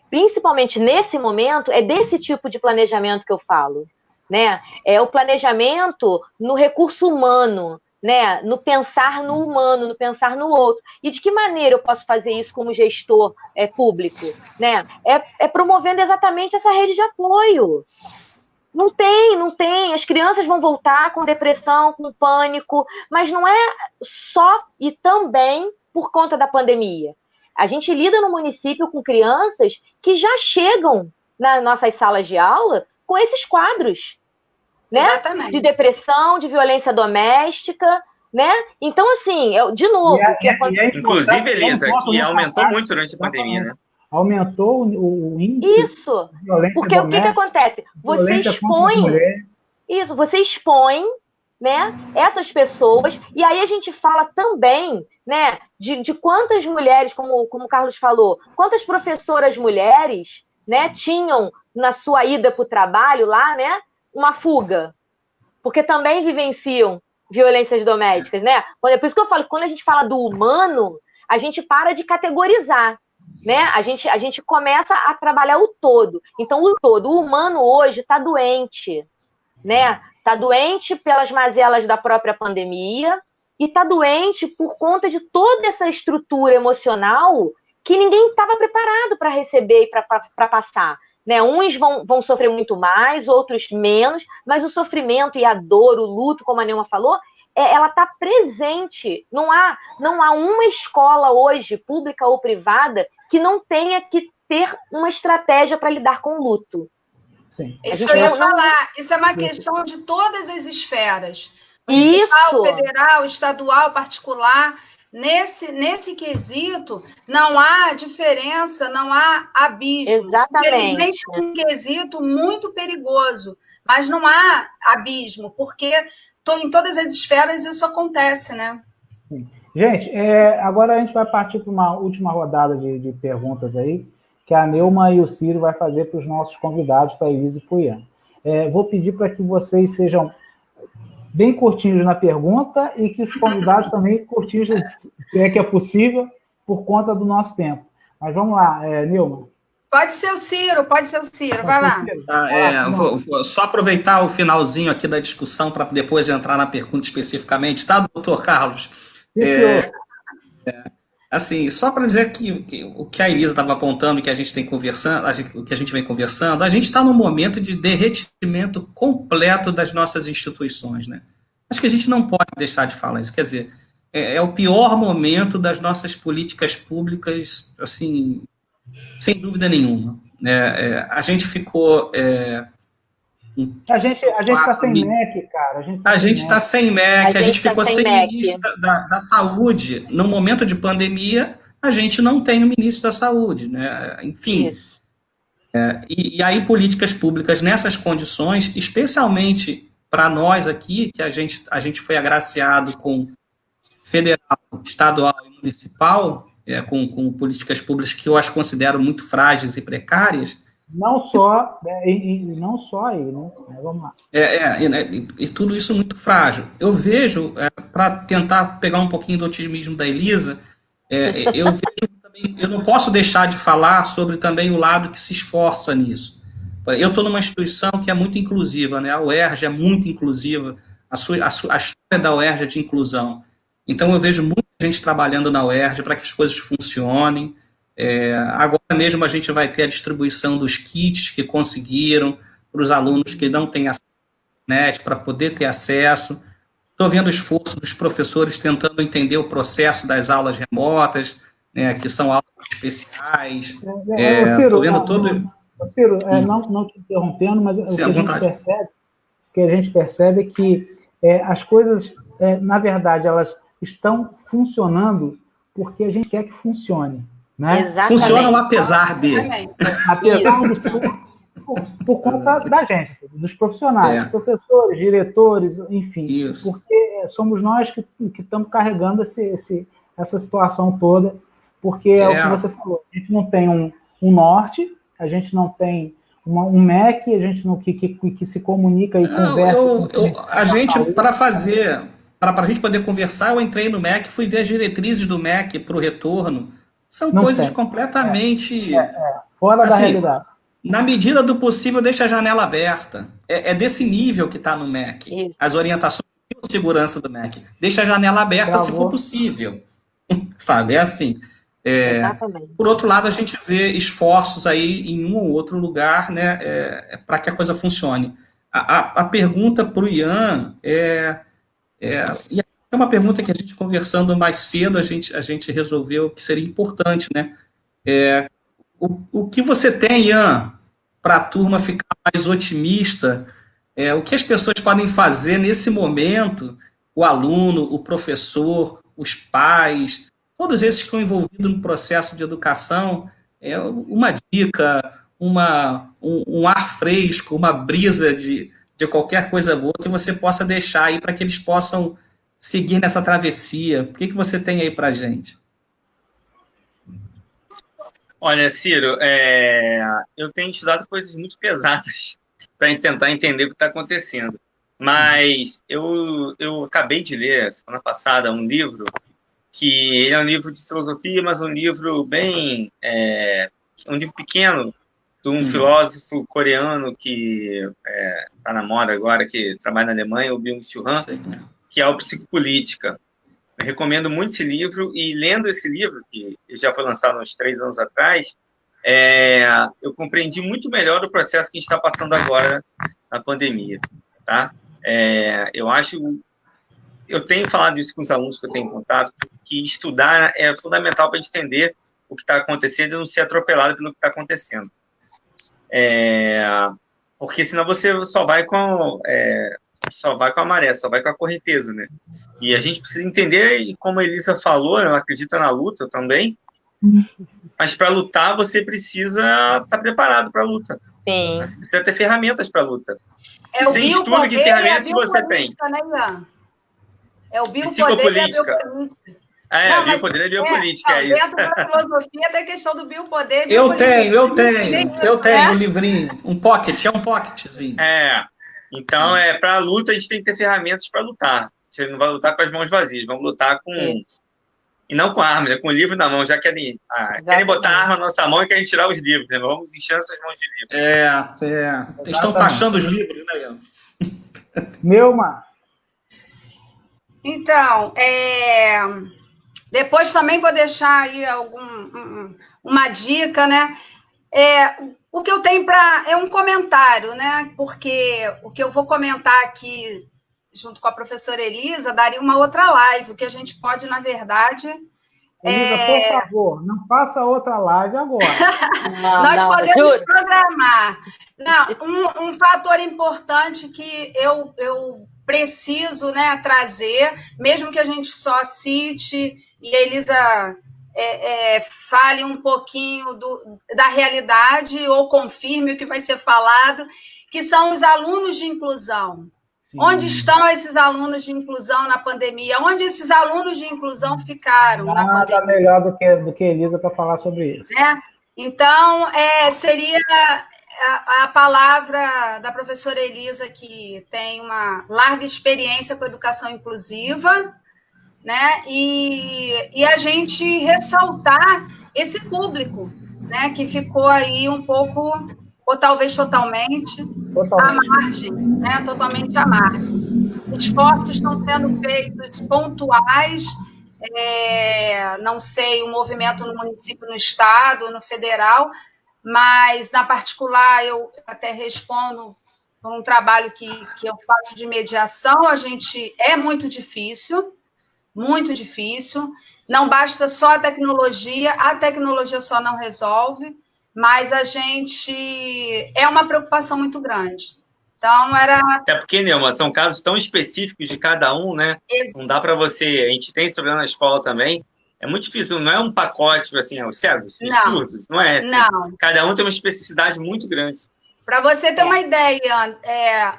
principalmente nesse momento, é desse tipo de planejamento que eu falo, né? É o planejamento no recurso humano, né? No pensar no humano, no pensar no outro. E de que maneira eu posso fazer isso como gestor público, né? Promovendo exatamente essa rede de apoio. Não tem. As crianças vão voltar com depressão, com pânico, mas não é só e também por conta da pandemia. A gente lida no município com crianças que já chegam nas nossas salas de aula com esses quadros, né? Exatamente. De depressão, de violência doméstica, né? Então, assim, de novo... Inclusive, Elisa, que aumentou muito durante a pandemia, né? Aumentou o índice Isso, de violência porque o que acontece? Você expõe, né, essas pessoas, e aí a gente fala também, né, de quantas mulheres, como o Carlos falou, quantas professoras mulheres, né, tinham na sua ida para o trabalho lá, né, uma fuga, porque também vivenciam violências domésticas, né? É por isso que eu falo que quando a gente fala do humano, a gente para de categorizar, né? A gente começa a trabalhar o todo. Então, o humano hoje está doente, né? Está doente pelas mazelas da própria pandemia e está doente por conta de toda essa estrutura emocional que ninguém estava preparado para receber e para passar. Né? Uns vão sofrer muito mais, outros menos, mas o sofrimento e a dor, o luto, como a Nilma falou, ela está presente. Não há uma escola hoje, pública ou privada, que não tenha que ter uma estratégia para lidar com o luto. Sim. Isso que eu ia falar. Isso é uma questão de todas as esferas. Municipal, federal, estadual, particular. Nesse quesito, não há diferença, não há abismo. Exatamente. É um quesito muito perigoso, mas não há abismo, porque em todas as esferas isso acontece, né? Sim. Gente, agora a gente vai partir para uma última rodada de perguntas aí, que a Nilma e o Ciro vai fazer para os nossos convidados, para a Elisa e para o Ian. Vou pedir para que vocês sejam bem curtinhos na pergunta e que os convidados também curtinhos, se é que é possível, por conta do nosso tempo. Mas vamos lá, Nilma. Pode ser o Ciro, vai lá. Vou só aproveitar o finalzinho aqui da discussão para depois entrar na pergunta especificamente, tá, doutor Carlos? Assim, só para dizer que o que a Elisa estava apontando e que a gente tem conversando, o que a gente vem conversando, a gente está num momento de derretimento completo das nossas instituições, né? Acho que a gente não pode deixar de falar isso. Quer dizer, é o pior momento das nossas políticas públicas, assim, sem dúvida nenhuma. A gente ficou A gente está sem MEC, cara. A gente está sem MEC, a gente ficou sem MEC. ministro da Saúde. No momento de pandemia, a gente não tem o ministro da Saúde, né? Enfim. Isso. E aí, políticas públicas nessas condições, especialmente para nós aqui, que a gente foi agraciado com federal, estadual e municipal, com políticas públicas que eu as considero muito frágeis e precárias. Não só aí, né? Vamos lá. E tudo isso muito frágil. Eu vejo, para tentar pegar um pouquinho do otimismo da Elisa, eu vejo também, eu não posso deixar de falar sobre também o lado que se esforça nisso. Eu estou numa instituição que é muito inclusiva, né? A UERJ é muito inclusiva, a história da UERJ é de inclusão. Então eu vejo muita gente trabalhando na UERJ para que as coisas funcionem. Agora mesmo a gente vai ter a distribuição dos kits que conseguiram para os alunos que não têm acesso à internet, para poder ter acesso. Estou vendo o esforço dos professores tentando entender o processo das aulas remotas, né, que são aulas especiais. Ciro, vendo todo... Ciro, não te interrompendo, mas Sim, o que a gente percebe é que as coisas, na verdade, elas estão funcionando porque a gente quer que funcione. Né? Exatamente. Funcionam apesar de. Apesar de por conta da gente, dos profissionais, professores, diretores, enfim. Isso. Porque somos nós que estamos carregando essa situação toda, porque é o que você falou, a gente não tem um norte, a gente não tem um MEC, a gente não que se comunica e conversa. A gente, para a gente poder conversar, eu entrei no MEC, fui ver as diretrizes do MEC para o retorno. São coisas completamente... fora da realidade. Na medida do possível, deixa a janela aberta. É desse nível que está no MEC. Isso. As orientações de segurança do MEC. Deixa a janela aberta se for possível. Sabe? É assim. Exatamente. Por outro lado, a gente vê esforços aí em um ou outro lugar, né, para que a coisa funcione. A pergunta para o Ian é uma pergunta que a gente, conversando mais cedo, a gente resolveu que seria importante, né? O que você tem, Ian, para a turma ficar mais otimista? O que as pessoas podem fazer nesse momento? O aluno, o professor, os pais, todos esses que estão envolvidos no processo de educação, uma dica, um ar fresco, uma brisa de qualquer coisa boa que você possa deixar aí para que eles possam seguir nessa travessia. O que você tem aí para a gente? Olha, Ciro, eu tenho estudado coisas muito pesadas para tentar entender o que está acontecendo. Mas eu acabei de ler, semana passada, um livro que ele é um livro de filosofia, mas um livro bem... um livro pequeno, de um filósofo coreano que está na moda agora, que trabalha na Alemanha, o Byung-Chul Han, que é o Psicopolítica. Eu recomendo muito esse livro, e lendo esse livro, que já foi lançado uns 3 anos atrás, eu compreendi muito melhor o processo que a gente está passando agora na pandemia. Tá? Eu tenho falado isso com os alunos que eu tenho em contato, que estudar é fundamental para a gente entender o que está acontecendo e não ser atropelado pelo que está acontecendo. Porque senão você só vai com a maré, só vai com a correnteza, né? E a gente precisa entender, e como a Elisa falou, ela acredita na luta também, mas para lutar você precisa estar preparado para a luta. Sim. Você precisa ter ferramentas para a luta. Você estuda que ferramentas você tem. Né, Ian? É o biopolítica. E a biopolittica. Biopoder e biopolítica, isso. Dentro da filosofia tem a questão do biopoder e eu tenho um livrinho, um pocket, um pocketzinho. Então, para a luta, a gente tem que ter ferramentas para lutar. A gente não vai lutar com as mãos vazias, vamos lutar com... E não com arma, com o livro na mão, já querem botar a arma na nossa mão e querem tirar os livros, né? Vamos enchendo essas mãos de livros. Eles estão taxando os livros, né, Ian? Melma. Então, depois também vou deixar aí uma dica, né? O que eu tenho é um comentário, né? Porque o que eu vou comentar aqui, junto com a professora Elisa, daria uma outra live, o que a gente pode, na verdade, Elisa, por favor, não faça outra live agora. Nós podemos programar. Não, um fator importante que eu preciso, né, trazer, mesmo que a gente só cite e a Elisa fale um pouquinho da realidade ou confirme o que vai ser falado, que são os alunos de inclusão. Sim. Onde estão esses alunos de inclusão na pandemia? Onde esses alunos de inclusão ficaram na pandemia? Nada melhor do que a Elisa para falar sobre isso. Então, seria a palavra da professora Elisa, que tem uma larga experiência com educação inclusiva, né? E a gente ressaltar esse público, né? Que ficou aí um pouco, ou talvez totalmente à margem, né? Totalmente à margem. Esforços estão sendo feitos pontuais, não sei, o movimento no município, no estado, no federal, mas, na particular, eu até respondo por um trabalho que eu faço de mediação, é muito difícil, não basta só a tecnologia só não resolve, mas é uma preocupação muito grande. Então, Até porque, Neuma, são casos tão específicos de cada um, né? Não dá para você... A gente tem esse problema na escola também. É muito difícil, não é um pacote, assim, cegos, surdos, não é assim. Não. Cada um tem uma especificidade muito grande. Para você ter uma ideia,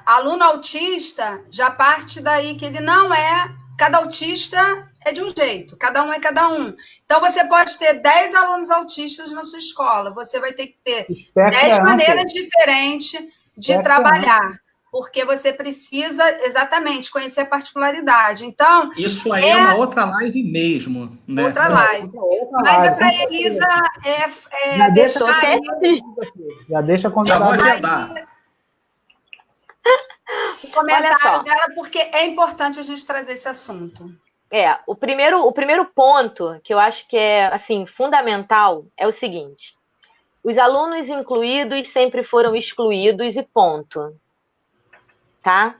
aluno autista já parte daí que ele não é... Cada autista é de um jeito, cada um é cada um. Então, você pode ter 10 alunos autistas na sua escola, você vai ter que ter 10 maneiras diferentes de trabalhar, porque você precisa, exatamente, conhecer a particularidade. Então... Isso aí é uma outra live mesmo. Né? Outra live. Mas essa Elisa Já deixa a convidada. Já vou agendar. O comentário dela, porque é importante a gente trazer esse assunto. O primeiro ponto que eu acho que é assim, fundamental é o seguinte: os alunos incluídos sempre foram excluídos e ponto. Tá?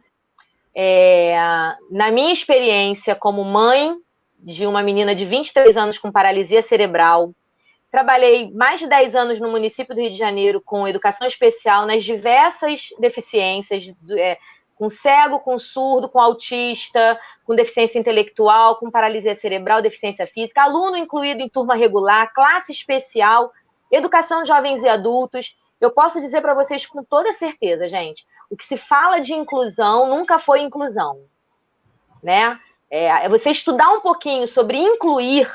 Na minha experiência como mãe de uma menina de 23 anos com paralisia cerebral, trabalhei mais de 10 anos no município do Rio de Janeiro com educação especial nas diversas deficiências, com cego, com surdo, com autista, com deficiência intelectual, com paralisia cerebral, deficiência física, aluno incluído em turma regular, classe especial, educação de jovens e adultos. Eu posso dizer para vocês com toda certeza, gente, o que se fala de inclusão nunca foi inclusão, né? Você estudar um pouquinho sobre incluir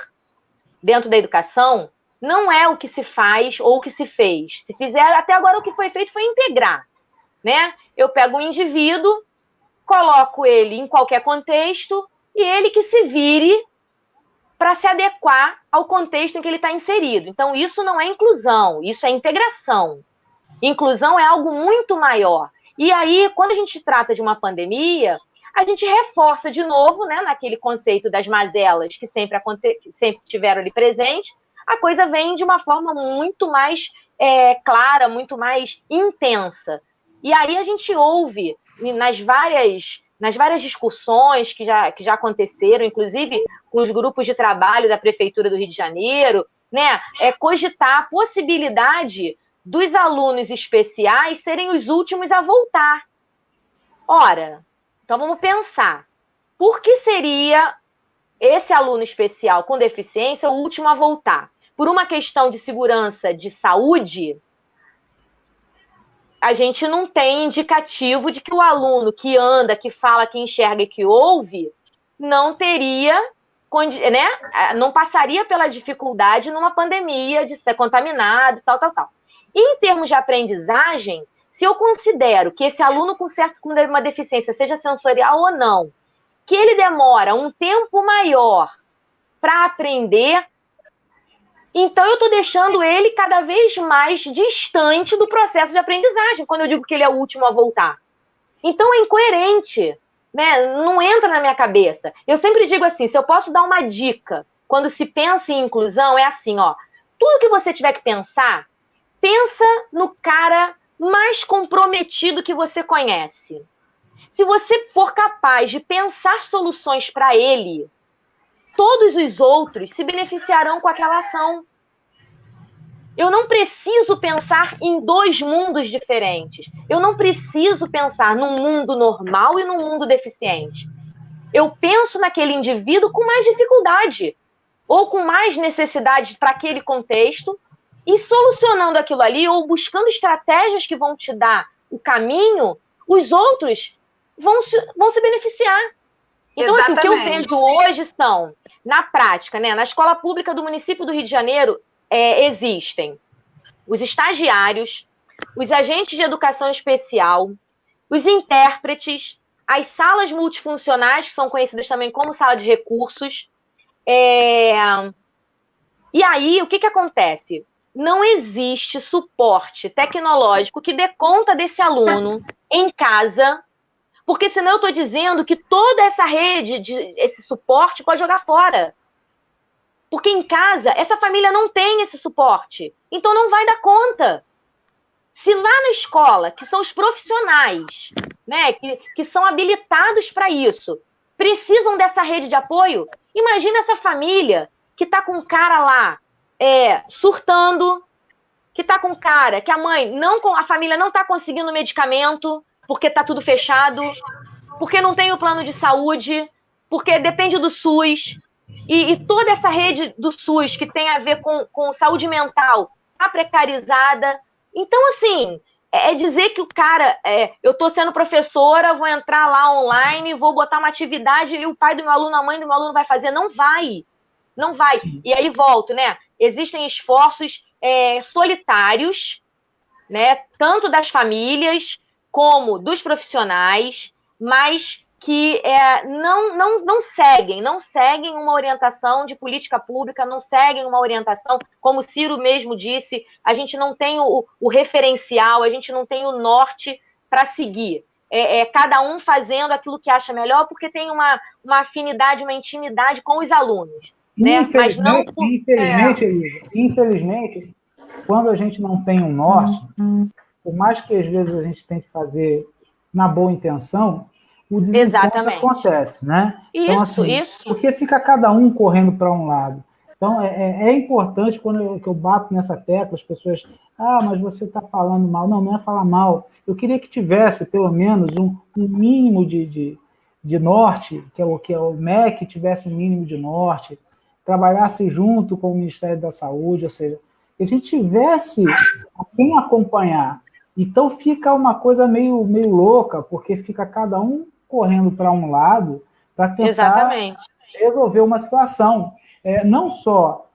dentro da educação não é o que se faz ou o que se fez. Se fizer, até agora o que foi feito foi integrar, né? Eu pego um indivíduo, coloco ele em qualquer contexto e ele que se vire para se adequar ao contexto em que ele está inserido. Então, isso não é inclusão, isso é integração. Inclusão é algo muito maior. E aí, quando a gente trata de uma pandemia, a gente reforça de novo, né, naquele conceito das mazelas que sempre tiveram ali presente, a coisa vem de uma forma muito mais clara, muito mais intensa. E aí a gente ouve nas várias discussões que já aconteceram, inclusive com os grupos de trabalho da Prefeitura do Rio de Janeiro, né, cogitar a possibilidade dos alunos especiais serem os últimos a voltar. Ora, então vamos pensar, por que seria esse aluno especial com deficiência o último a voltar? Por uma questão de segurança de saúde? A gente não tem indicativo de que o aluno que anda, que fala, que enxerga e que ouve não teria, né, não passaria pela dificuldade numa pandemia de ser contaminado, tal. Em termos de aprendizagem, se eu considero que esse aluno com uma deficiência, seja sensorial ou não, que ele demora um tempo maior para aprender, então eu estou deixando ele cada vez mais distante do processo de aprendizagem, quando eu digo que ele é o último a voltar. Então é incoerente, né? Não entra na minha cabeça. Eu sempre digo assim, se eu posso dar uma dica, quando se pensa em inclusão, é assim, ó, tudo que você tiver que pensar, pensa no cara mais comprometido que você conhece. Se você for capaz de pensar soluções para ele, todos os outros se beneficiarão com aquela ação. Eu não preciso pensar em dois mundos diferentes. Eu não preciso pensar num mundo normal e num mundo deficiente. Eu penso naquele indivíduo com mais dificuldade ou com mais necessidade para aquele contexto e solucionando aquilo ali ou buscando estratégias que vão te dar o caminho, os outros vão se beneficiar. Então, assim, o que eu vejo hoje são, na prática, né, na escola pública do município do Rio de Janeiro, existem os estagiários, os agentes de educação especial, os intérpretes, as salas multifuncionais, que são conhecidas também como sala de recursos. E aí, o que acontece? Não existe suporte tecnológico que dê conta desse aluno em casa, porque senão eu estou dizendo que toda essa rede, esse suporte, pode jogar fora. Porque em casa, essa família não tem esse suporte. Então não vai dar conta. Se lá na escola, que são os profissionais, né, que são habilitados para isso, precisam dessa rede de apoio, imagina essa família que está com um cara lá surtando, que está com um cara que a família não está conseguindo medicamento, porque está tudo fechado, porque não tem o plano de saúde, porque depende do SUS, e toda essa rede do SUS que tem a ver com saúde mental está precarizada. Então, assim, dizer que o cara, eu estou sendo professora, vou entrar lá online, vou botar uma atividade e o pai do meu aluno, a mãe do meu aluno vai fazer. Não vai. Não vai. Sim. E aí volto, né? Existem esforços solitários, né? Tanto das famílias como dos profissionais, mas que não seguem uma orientação de política pública, não seguem uma orientação, como o Ciro mesmo disse, a gente não tem o referencial, a gente não tem o norte para seguir. Cada um fazendo aquilo que acha melhor, porque tem uma afinidade, uma intimidade com os alunos. Né? Mas não infelizmente, quando a gente não tem um norte, por mais que às vezes a gente tente fazer na boa intenção, o desencontro acontece, né? Isso, então, assim, isso. Porque fica cada um correndo para um lado. Então, é importante, quando eu bato nessa tecla, as pessoas, mas você está falando mal. Não é falar mal. Eu queria que tivesse, pelo menos, um mínimo de norte, que é o MEC, tivesse um mínimo de norte, trabalhasse junto com o Ministério da Saúde, ou seja, que a gente tivesse a quem acompanhar. Então, fica uma coisa meio louca, porque fica cada um correndo para um lado para tentar resolver uma situação. Não só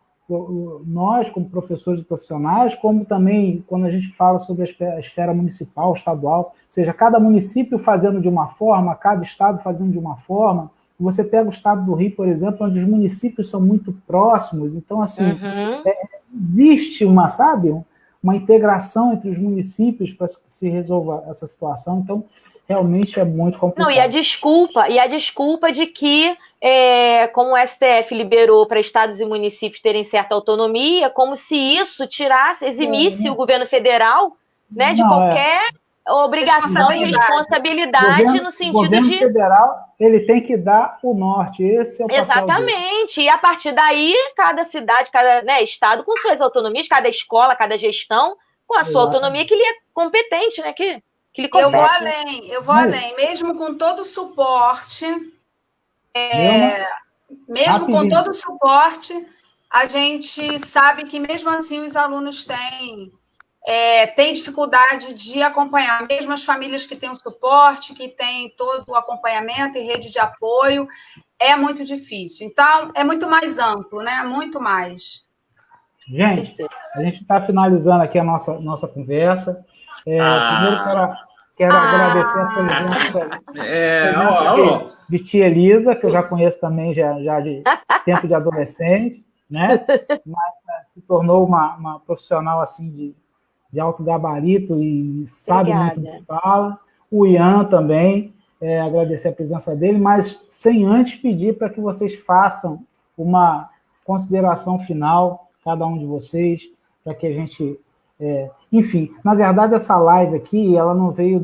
nós, como professores e profissionais, como também quando a gente fala sobre a esfera municipal, estadual, ou seja, cada município fazendo de uma forma, cada estado fazendo de uma forma. Você pega o estado do Rio, por exemplo, onde os municípios são muito próximos, então, assim, existe uma integração entre os municípios para que se resolva essa situação, então realmente é muito complicado. Não, e a desculpa de que, como o STF liberou para estados e municípios terem certa autonomia, como se isso eximisse o governo federal, né, de qualquer obrigação e responsabilidade no sentido de... O governo federal, ele tem que dar o norte, esse é o papel Exatamente, dele. E a partir daí, cada cidade, cada estado com suas autonomias, cada escola, cada gestão com a sua autonomia que lhe é competente, né, que lhe compete. Eu vou além, mesmo com todo o suporte, a gente sabe que mesmo assim os alunos têm dificuldade de acompanhar, mesmo as famílias que têm o suporte, que têm todo o acompanhamento e rede de apoio, é muito difícil. Então, é muito mais amplo, né? Muito mais. Gente, a gente está finalizando aqui a nossa conversa. Primeiro, quero agradecer a presença de tia Elisa, que eu já conheço também já de tempo de adolescente, né? Mas se tornou uma profissional assim de alto gabarito e sabe muito do que fala. O Ian também, agradecer a presença dele, mas sem antes pedir para que vocês façam uma consideração final, cada um de vocês, para que a gente... enfim, na verdade, essa live aqui, ela não veio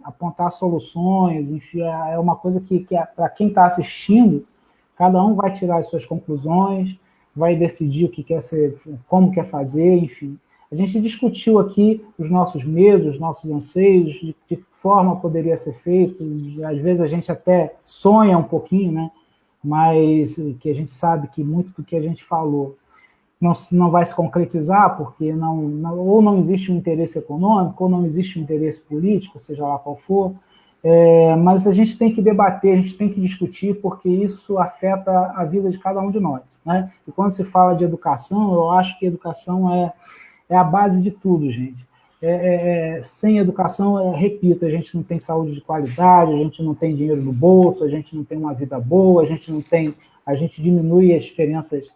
apontar soluções, enfim, é uma coisa que para quem está assistindo, Cada um vai tirar as suas conclusões, vai decidir o que quer ser, como quer fazer, enfim. A gente discutiu aqui os nossos medos, os nossos anseios, de que forma poderia ser feito, e às vezes a gente até sonha um pouquinho, né? Mas que a gente sabe que muito do que a gente falou não vai se concretizar, porque ou não existe um interesse econômico, ou não existe um interesse político, seja lá qual for, mas a gente tem que debater, a gente tem que discutir, porque isso afeta a vida de cada um de nós, né? E quando se fala de educação, eu acho que educação é a base de tudo, gente. Sem educação, repito, a gente não tem saúde de qualidade, a gente não tem dinheiro no bolso, a gente não tem uma vida boa, a gente diminui as diferenças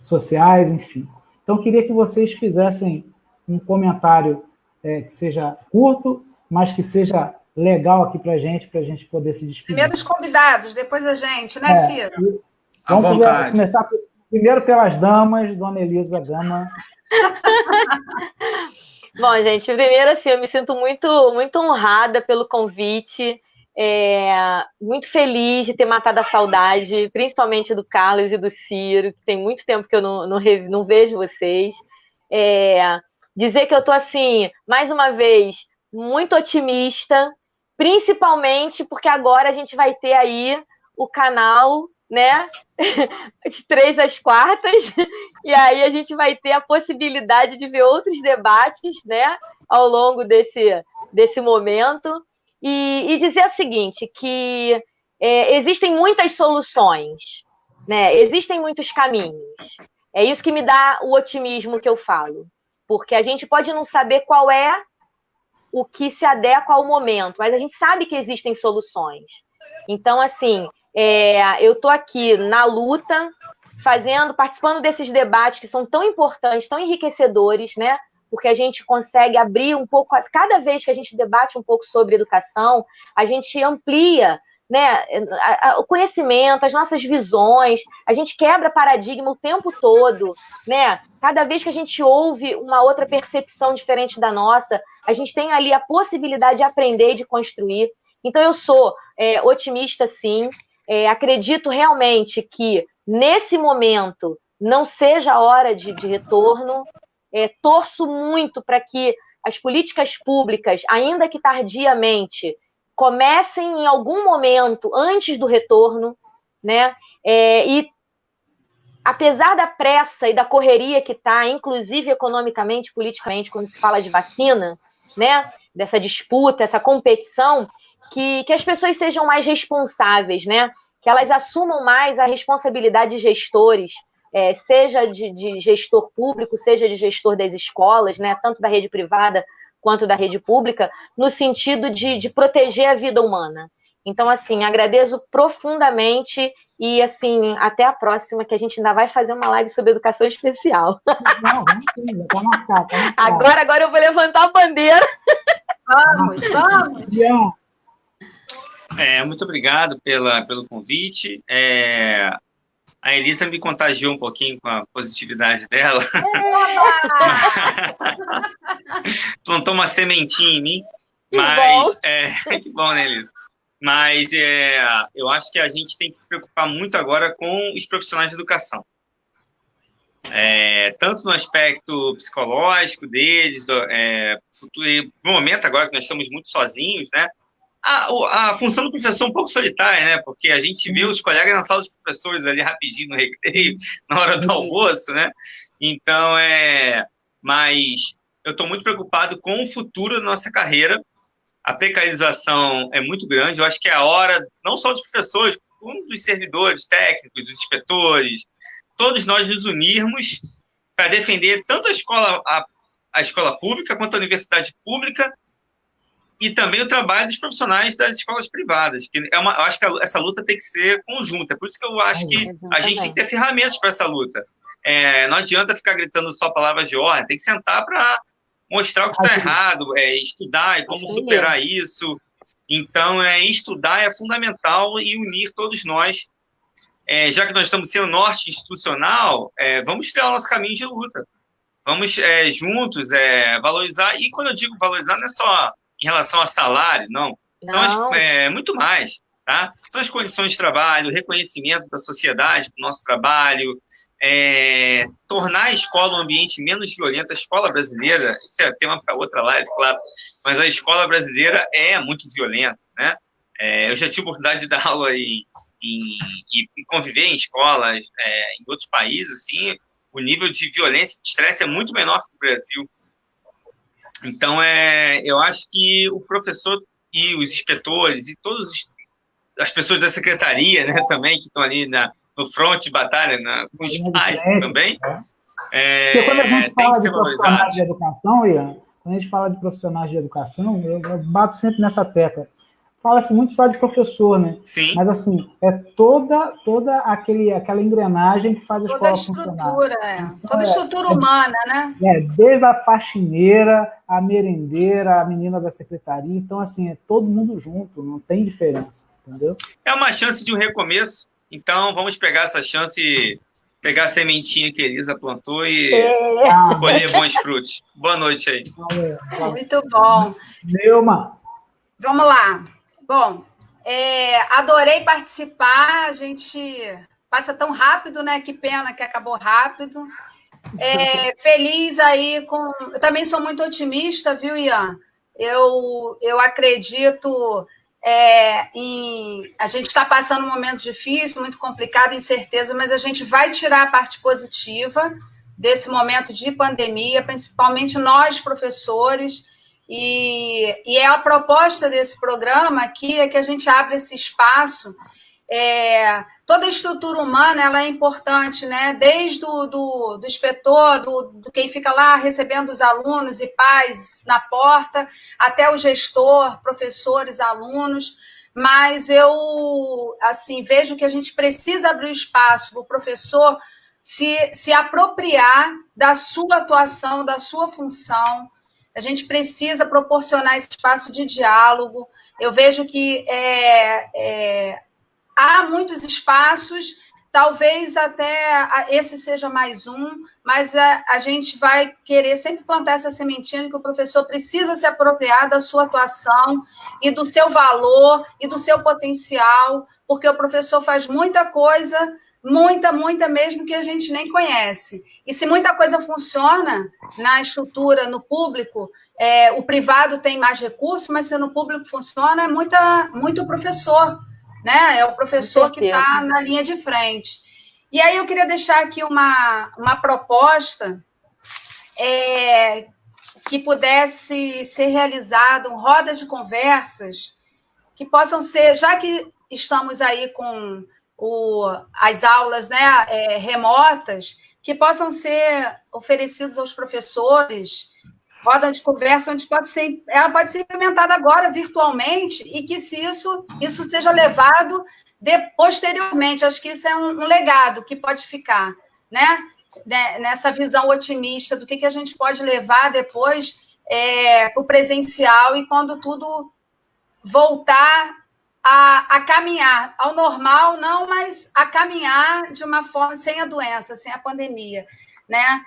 sociais, enfim. Então, eu queria que vocês fizessem um comentário que seja curto, mas que seja legal aqui para a gente poder se despedir. Primeiro os convidados, depois a gente, né, Ciro? Vamos começar primeiro pelas damas, Dona Elisa Gama. Bom, gente, primeiro, assim, eu me sinto muito, muito honrada pelo convite, muito feliz de ter matado a saudade, principalmente do Carlos e do Ciro, que tem muito tempo que eu não vejo vocês. Dizer que eu estou, assim, mais uma vez, muito otimista, principalmente porque agora a gente vai ter aí o canal, né, de 3 às quartas, e aí a gente vai ter a possibilidade de ver outros debates, né, ao longo desse momento, e dizer o seguinte, que existem muitas soluções, né, existem muitos caminhos, é isso que me dá o otimismo que eu falo, porque a gente pode não saber qual é o que se adequa ao momento, mas a gente sabe que existem soluções. Então, assim, eu estou aqui na luta, participando desses debates que são tão importantes, tão enriquecedores, né? Porque a gente consegue abrir um pouco, cada vez que a gente debate um pouco sobre educação, a gente amplia, né, o conhecimento, as nossas visões, a gente quebra paradigma o tempo todo, né? Cada vez que a gente ouve uma outra percepção diferente da nossa, a gente tem ali a possibilidade de aprender e de construir. Então, eu sou otimista, sim. Acredito realmente que, nesse momento, não seja a hora de retorno. Torço muito para que as políticas públicas, ainda que tardiamente, comecem em algum momento antes do retorno, né? E, apesar da pressa e da correria que está, inclusive economicamente, politicamente, quando se fala de vacina, né? Dessa disputa, essa competição, que as pessoas sejam mais responsáveis, né? Que elas assumam mais a responsabilidade de gestores, seja de gestor público, seja de gestor das escolas, né? Tanto da rede privada quanto da rede pública, no sentido de proteger a vida humana. Então, assim, agradeço profundamente e, assim, até a próxima, que a gente ainda vai fazer uma live sobre educação especial. Não, vamos sim, tá marcado. Agora eu vou levantar a bandeira. Vamos! Muito obrigado pelo convite. A Elisa me contagiou um pouquinho com a positividade dela. Plantou uma sementinha em mim. Mas, que bom, né, Elisa? Mas eu acho que a gente tem que se preocupar muito agora com os profissionais de educação. Tanto no aspecto psicológico deles, no momento agora que nós estamos muito sozinhos, né? A função do professor é um pouco solitária, né? Porque a gente vê os colegas na sala dos professores ali rapidinho no recreio, na hora do almoço, né? Então, mas eu estou muito preocupado com o futuro da nossa carreira. A precarização é muito grande. Eu acho que é a hora, não só dos professores, como dos servidores técnicos, dos inspetores, todos nós nos unirmos para defender tanto a escola pública quanto a universidade pública, e também o trabalho dos profissionais das escolas privadas. Que eu acho que essa luta tem que ser conjunta. É por isso que eu acho que a gente tem que ter ferramentas para essa luta. Não adianta ficar gritando só palavras de ordem, tem que sentar para mostrar o que está errado, estudar e como superar isso. Então, estudar é fundamental e unir todos nós. Já que nós estamos sendo norte institucional, vamos criar o nosso caminho de luta. Vamos juntos valorizar. E quando eu digo valorizar, não é só em relação a salário, não. São muito mais. tá? São as condições de trabalho, o reconhecimento da sociedade do nosso trabalho, tornar a escola um ambiente menos violento. A escola brasileira, isso é tema para outra live, claro, mas a escola brasileira é muito violenta, né? Eu já tive a oportunidade de dar aula e conviver em escolas em outros países, assim, o nível de violência e de estresse é muito menor que o Brasil. Então, eu acho que o professor e os inspetores e todas as pessoas da secretaria, né, também, que estão ali no front de batalha, com os pais também, Porque quando a gente fala de profissionais de educação, Ian, quando a gente fala de profissionais de educação, eu bato sempre nessa tecla. Fala-se muito só de professor, né? Sim. Mas, assim, é toda aquela engrenagem que faz a escola funcionar. Toda estrutura humana, né? Desde a faxineira, a merendeira, a menina da secretaria. Então, assim, é todo mundo junto, não tem diferença, entendeu? É uma chance de um recomeço, então vamos pegar essa chance, pegar a sementinha que a Elisa plantou e colher bons frutos. Boa noite aí. Muito bom. Neuma. Vamos lá. Bom, adorei participar, a gente passa tão rápido, né? Que pena que acabou rápido. Feliz aí com... Eu também sou muito otimista, viu, Ian? Eu acredito a gente está passando um momento difícil, muito complicado, incerteza, mas a gente vai tirar a parte positiva desse momento de pandemia, principalmente nós, professores. E a proposta desse programa aqui é que a gente abra esse espaço. Toda a estrutura humana ela é importante, né? Desde do inspetor, do quem fica lá recebendo os alunos e pais na porta, até o gestor, professores, alunos. Mas eu assim, vejo que a gente precisa abrir espaço para o professor se apropriar da sua atuação, da sua função. A gente precisa proporcionar esse espaço de diálogo. Eu vejo que há muitos espaços, talvez até esse seja mais um, mas a gente vai querer sempre plantar essa sementinha de que o professor precisa se apropriar da sua atuação e do seu valor e do seu potencial, porque o professor faz muita coisa, muita mesmo, que a gente nem conhece. E se muita coisa funciona na estrutura, no público, o privado tem mais recursos, mas se no público funciona, é muito professor, né? É o professor que está na linha de frente. E aí eu queria deixar aqui uma proposta que pudesse ser realizada, rodas de conversas, que possam ser, já que estamos aí com as aulas, né, remotas, que possam ser oferecidas aos professores, roda de conversa onde ela pode ser implementada agora virtualmente e que se isso seja levado posteriormente. Acho que isso é um legado que pode ficar, né? Nessa visão otimista do que a gente pode levar depois para o presencial e quando tudo voltar a caminhar ao normal, não, mas a caminhar de uma forma sem a doença, sem a pandemia, né?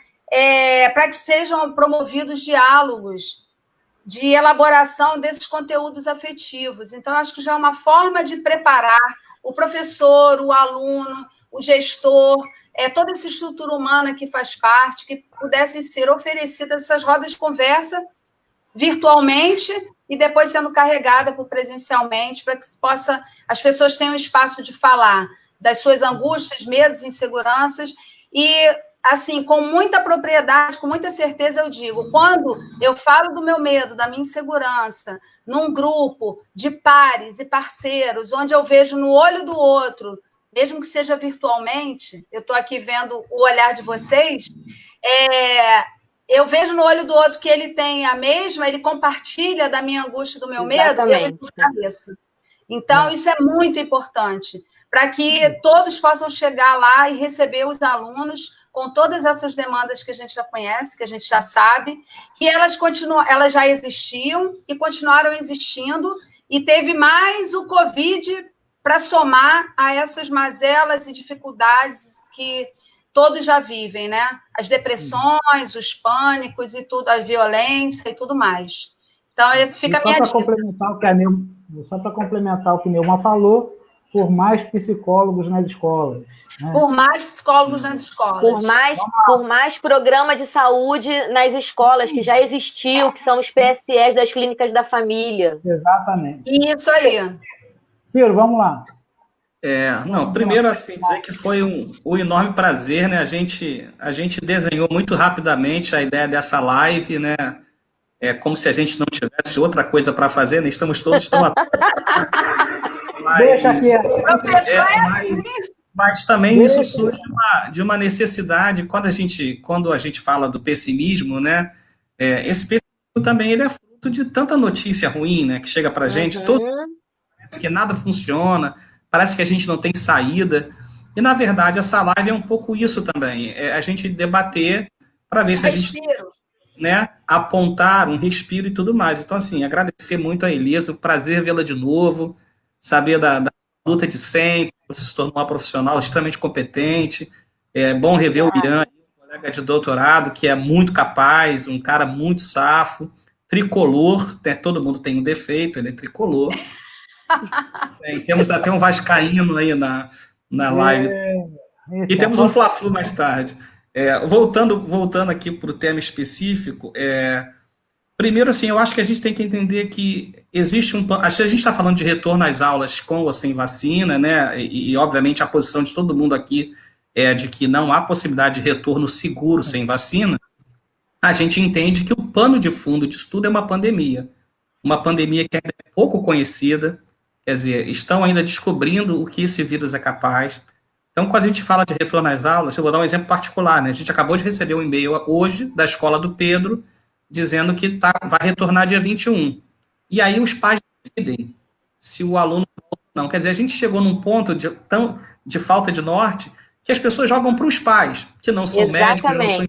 Para que sejam promovidos diálogos de elaboração desses conteúdos afetivos. Então, acho que já é uma forma de preparar o professor, o aluno, o gestor, toda essa estrutura humana que faz parte, que pudessem ser oferecidas essas rodas de conversa virtualmente e depois sendo carregada por presencialmente, para que as pessoas tenham espaço de falar das suas angústias, medos, inseguranças e, assim, com muita propriedade, com muita certeza, eu digo, quando eu falo do meu medo, da minha insegurança, num grupo de pares e parceiros, onde eu vejo no olho do outro, mesmo que seja virtualmente, eu estou aqui vendo o olhar de vocês, eu vejo no olho do outro que ele tem a mesma, ele compartilha da minha angústia, do meu medo, eu esclareço. Então, isso é muito importante, para que todos possam chegar lá e receber os alunos com todas essas demandas que a gente já conhece, que a gente já sabe, que elas já existiam e continuaram existindo, e teve mais o Covid para somar a essas mazelas e dificuldades que todos já vivem, né? As depressões, os pânicos e tudo, a violência e tudo mais. Então, esse fica a minha dica. Só para complementar o que a Neuma só para complementar o que Neuma falou, por mais psicólogos nas escolas. Né? Por mais psicólogos nas escolas. Por mais programa de saúde nas escolas, que já existiu, que são os PSEs das clínicas da família. Exatamente. Isso aí. Ciro, vamos lá. Primeiro, assim, dizer que foi um enorme prazer, né? A gente desenhou muito rapidamente a ideia dessa live, né? É como se a gente não tivesse outra coisa para fazer, né? Estamos todos tão Deixa aqui. Professor assim. Mas também isso surge de uma necessidade, quando a gente fala do pessimismo, né? Esse pessimismo também ele é fruto de tanta notícia ruim, né? Que chega para a gente, parece que nada funciona, parece que a gente não tem saída. E, na verdade, essa live é um pouco isso também. É a gente debater para ver se a gente... Né, apontar um respiro e tudo mais. Então, assim, agradecer muito a Elisa, prazer vê-la de novo, saber da luta de sempre, você se tornou uma profissional extremamente competente, é bom rever o Ian, um colega de doutorado, que é muito capaz, um cara muito safo, tricolor, né, todo mundo tem um defeito, ele é tricolor. Temos até um vascaíno aí na live. E temos um Fla-Flu mais tarde. Voltando aqui para o tema específico, primeiro, assim, eu acho que a gente tem que entender que existe a gente está falando de retorno às aulas com ou sem vacina, né? E obviamente, a posição de todo mundo aqui é de que não há possibilidade de retorno seguro sem vacina. A gente entende que o pano de fundo de estudo é uma pandemia que ainda é pouco conhecida, quer dizer, estão ainda descobrindo o que esse vírus é capaz. Então, quando a gente fala de retorno às aulas, eu vou dar um exemplo particular, né? A gente acabou de receber um e-mail hoje da escola do Pedro, dizendo que vai retornar dia 21. E aí os pais decidem se o aluno volta ou não. Quer dizer, a gente chegou num ponto de falta de norte que as pessoas jogam para os pais, que não são médicos, não são...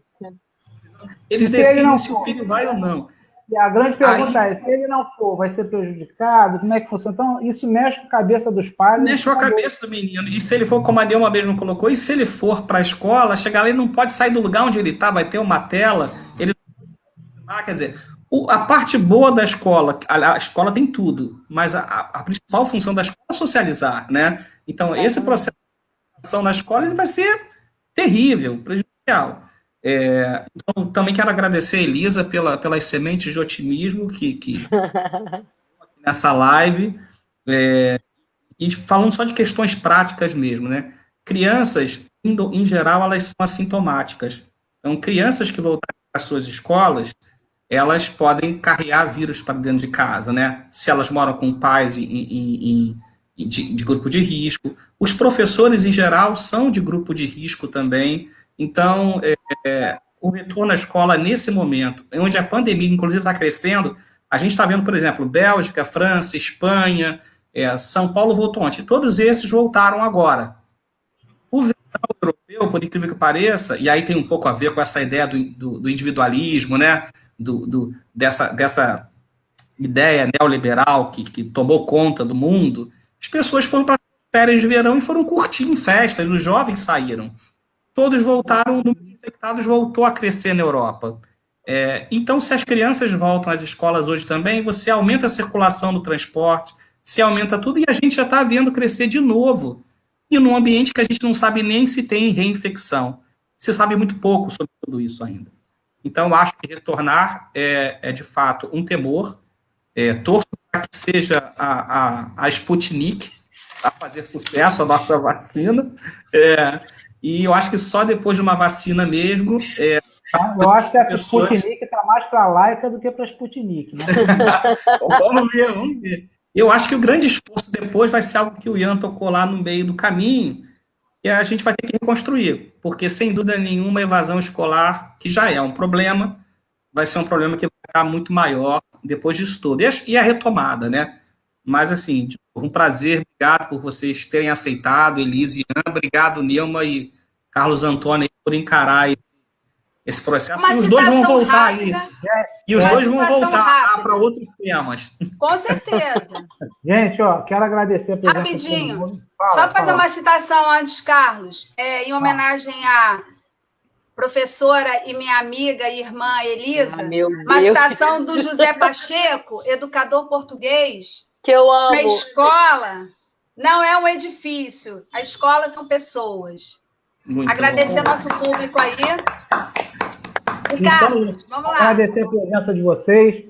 Eles decidem se o filho vai ou não. E a grande pergunta é, se ele não for, vai ser prejudicado? Como é que funciona? Então, isso mexe com a cabeça dos pais. Mexe com a cabeça do menino. E se ele for, como a Neuma mesmo colocou, e se ele for para a escola, chegar lá, ele não pode sair do lugar onde ele está, vai ter uma tela, ele quer dizer, a parte boa da escola, a escola tem tudo, mas a principal função da escola é socializar, né? Então, esse processo de ação na escola ele vai ser terrível, prejudicial. Então, também quero agradecer a Elisa pelas sementes de otimismo que nessa live, e falando só de questões práticas mesmo, né? Crianças, em geral, elas são assintomáticas. Então, crianças que voltarem para as suas escolas, elas podem carregar vírus para dentro de casa, né? Se elas moram com pais de grupo de risco. Os professores, em geral, são de grupo de risco também. Então, o retorno à escola, nesse momento, onde a pandemia, inclusive, está crescendo, a gente está vendo, por exemplo, Bélgica, França, Espanha, São Paulo voltou ontem. Todos esses voltaram agora. O verão europeu, por incrível que pareça, e aí tem um pouco a ver com essa ideia do individualismo, né? Dessa ideia neoliberal que tomou conta do mundo, as pessoas foram para férias de verão e foram curtir em festas, os jovens saíram. Todos voltaram, o número de infectados voltou a crescer na Europa. Então, se as crianças voltam às escolas hoje também, você aumenta a circulação do transporte, se aumenta tudo, e a gente já está vendo crescer de novo. E num ambiente que a gente não sabe nem se tem reinfecção. Você sabe muito pouco sobre tudo isso ainda. Então, eu acho que retornar é de fato, um temor. Torço para que seja a Sputnik a fazer sucesso, a nossa vacina. E eu acho que só depois de uma vacina mesmo... eu acho que essa Sputnik está mais para a Laika do que para a Sputnik, né? Vamos ver. Eu acho que o grande esforço depois vai ser algo que o Ian tocou lá no meio do caminho, e a gente vai ter que reconstruir, porque, sem dúvida nenhuma, a evasão escolar, que já é um problema, vai ser um problema que vai ficar muito maior depois disso tudo. E a retomada, né? Mas, assim, um prazer, obrigado por vocês terem aceitado, Elisa e Ian, obrigado, Neuma e Carlos Antônio, por encarar esse processo. E os dois vão voltar rápida, aí. E os dois vão voltar para outros temas. Com certeza. Gente, quero agradecer a presença. Rapidinho. Só fazer uma citação antes, Carlos. Em homenagem à professora e minha amiga e irmã Elisa. Uma citação do José Pacheco, educador português, que eu amo. A escola não é um edifício, a escola são pessoas. Muito Agradecer bom. nosso público aí. Ricardo, Então, vamos lá. agradecer a presença de vocês.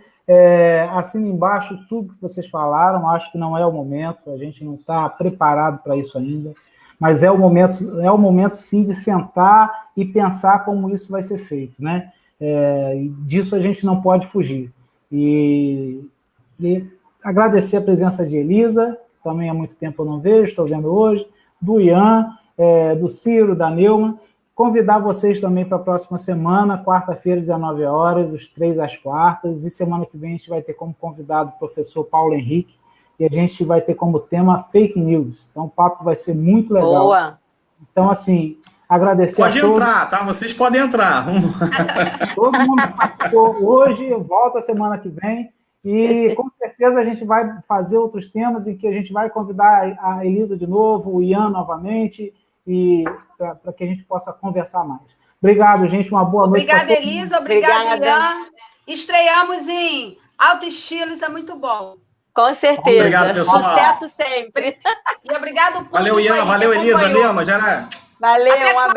Assino embaixo tudo que vocês falaram. Acho que não é o momento, a gente não está preparado para isso ainda. Mas é o momento sim de sentar e pensar como isso vai ser feito, né? Disso a gente não pode fugir. E agradecer a presença de Elisa, também há muito tempo eu não vejo, estou vendo hoje, do Ian, do Ciro, da Neuma. Convidar vocês também para a próxima semana, quarta-feira, 19 horas, dos 3 às quartas, e semana que vem a gente vai ter como convidado o professor Paulo Henrique, e a gente vai ter como tema fake news. Então o papo vai ser muito legal. Boa! Então, assim, agradecer Pode a todos. entrar, tá? Vocês podem entrar. Todo mundo participou hoje, volta semana que vem, e com certeza a gente vai fazer outros temas em que a gente vai convidar a Elisa de novo, o Ian novamente, e para que a gente possa conversar mais. Obrigado, gente, uma boa noite. Obrigada, Elisa, obrigada, Obrigada. Ian. Estreamos em Alto Estilo, isso é muito bom. Com certeza. Obrigado, pessoal. Sucesso sempre. E obrigado, público. Valeu, Ian. aí que Valeu, Elisa. acompanhou. Lema. Já... Valeu, um abraço.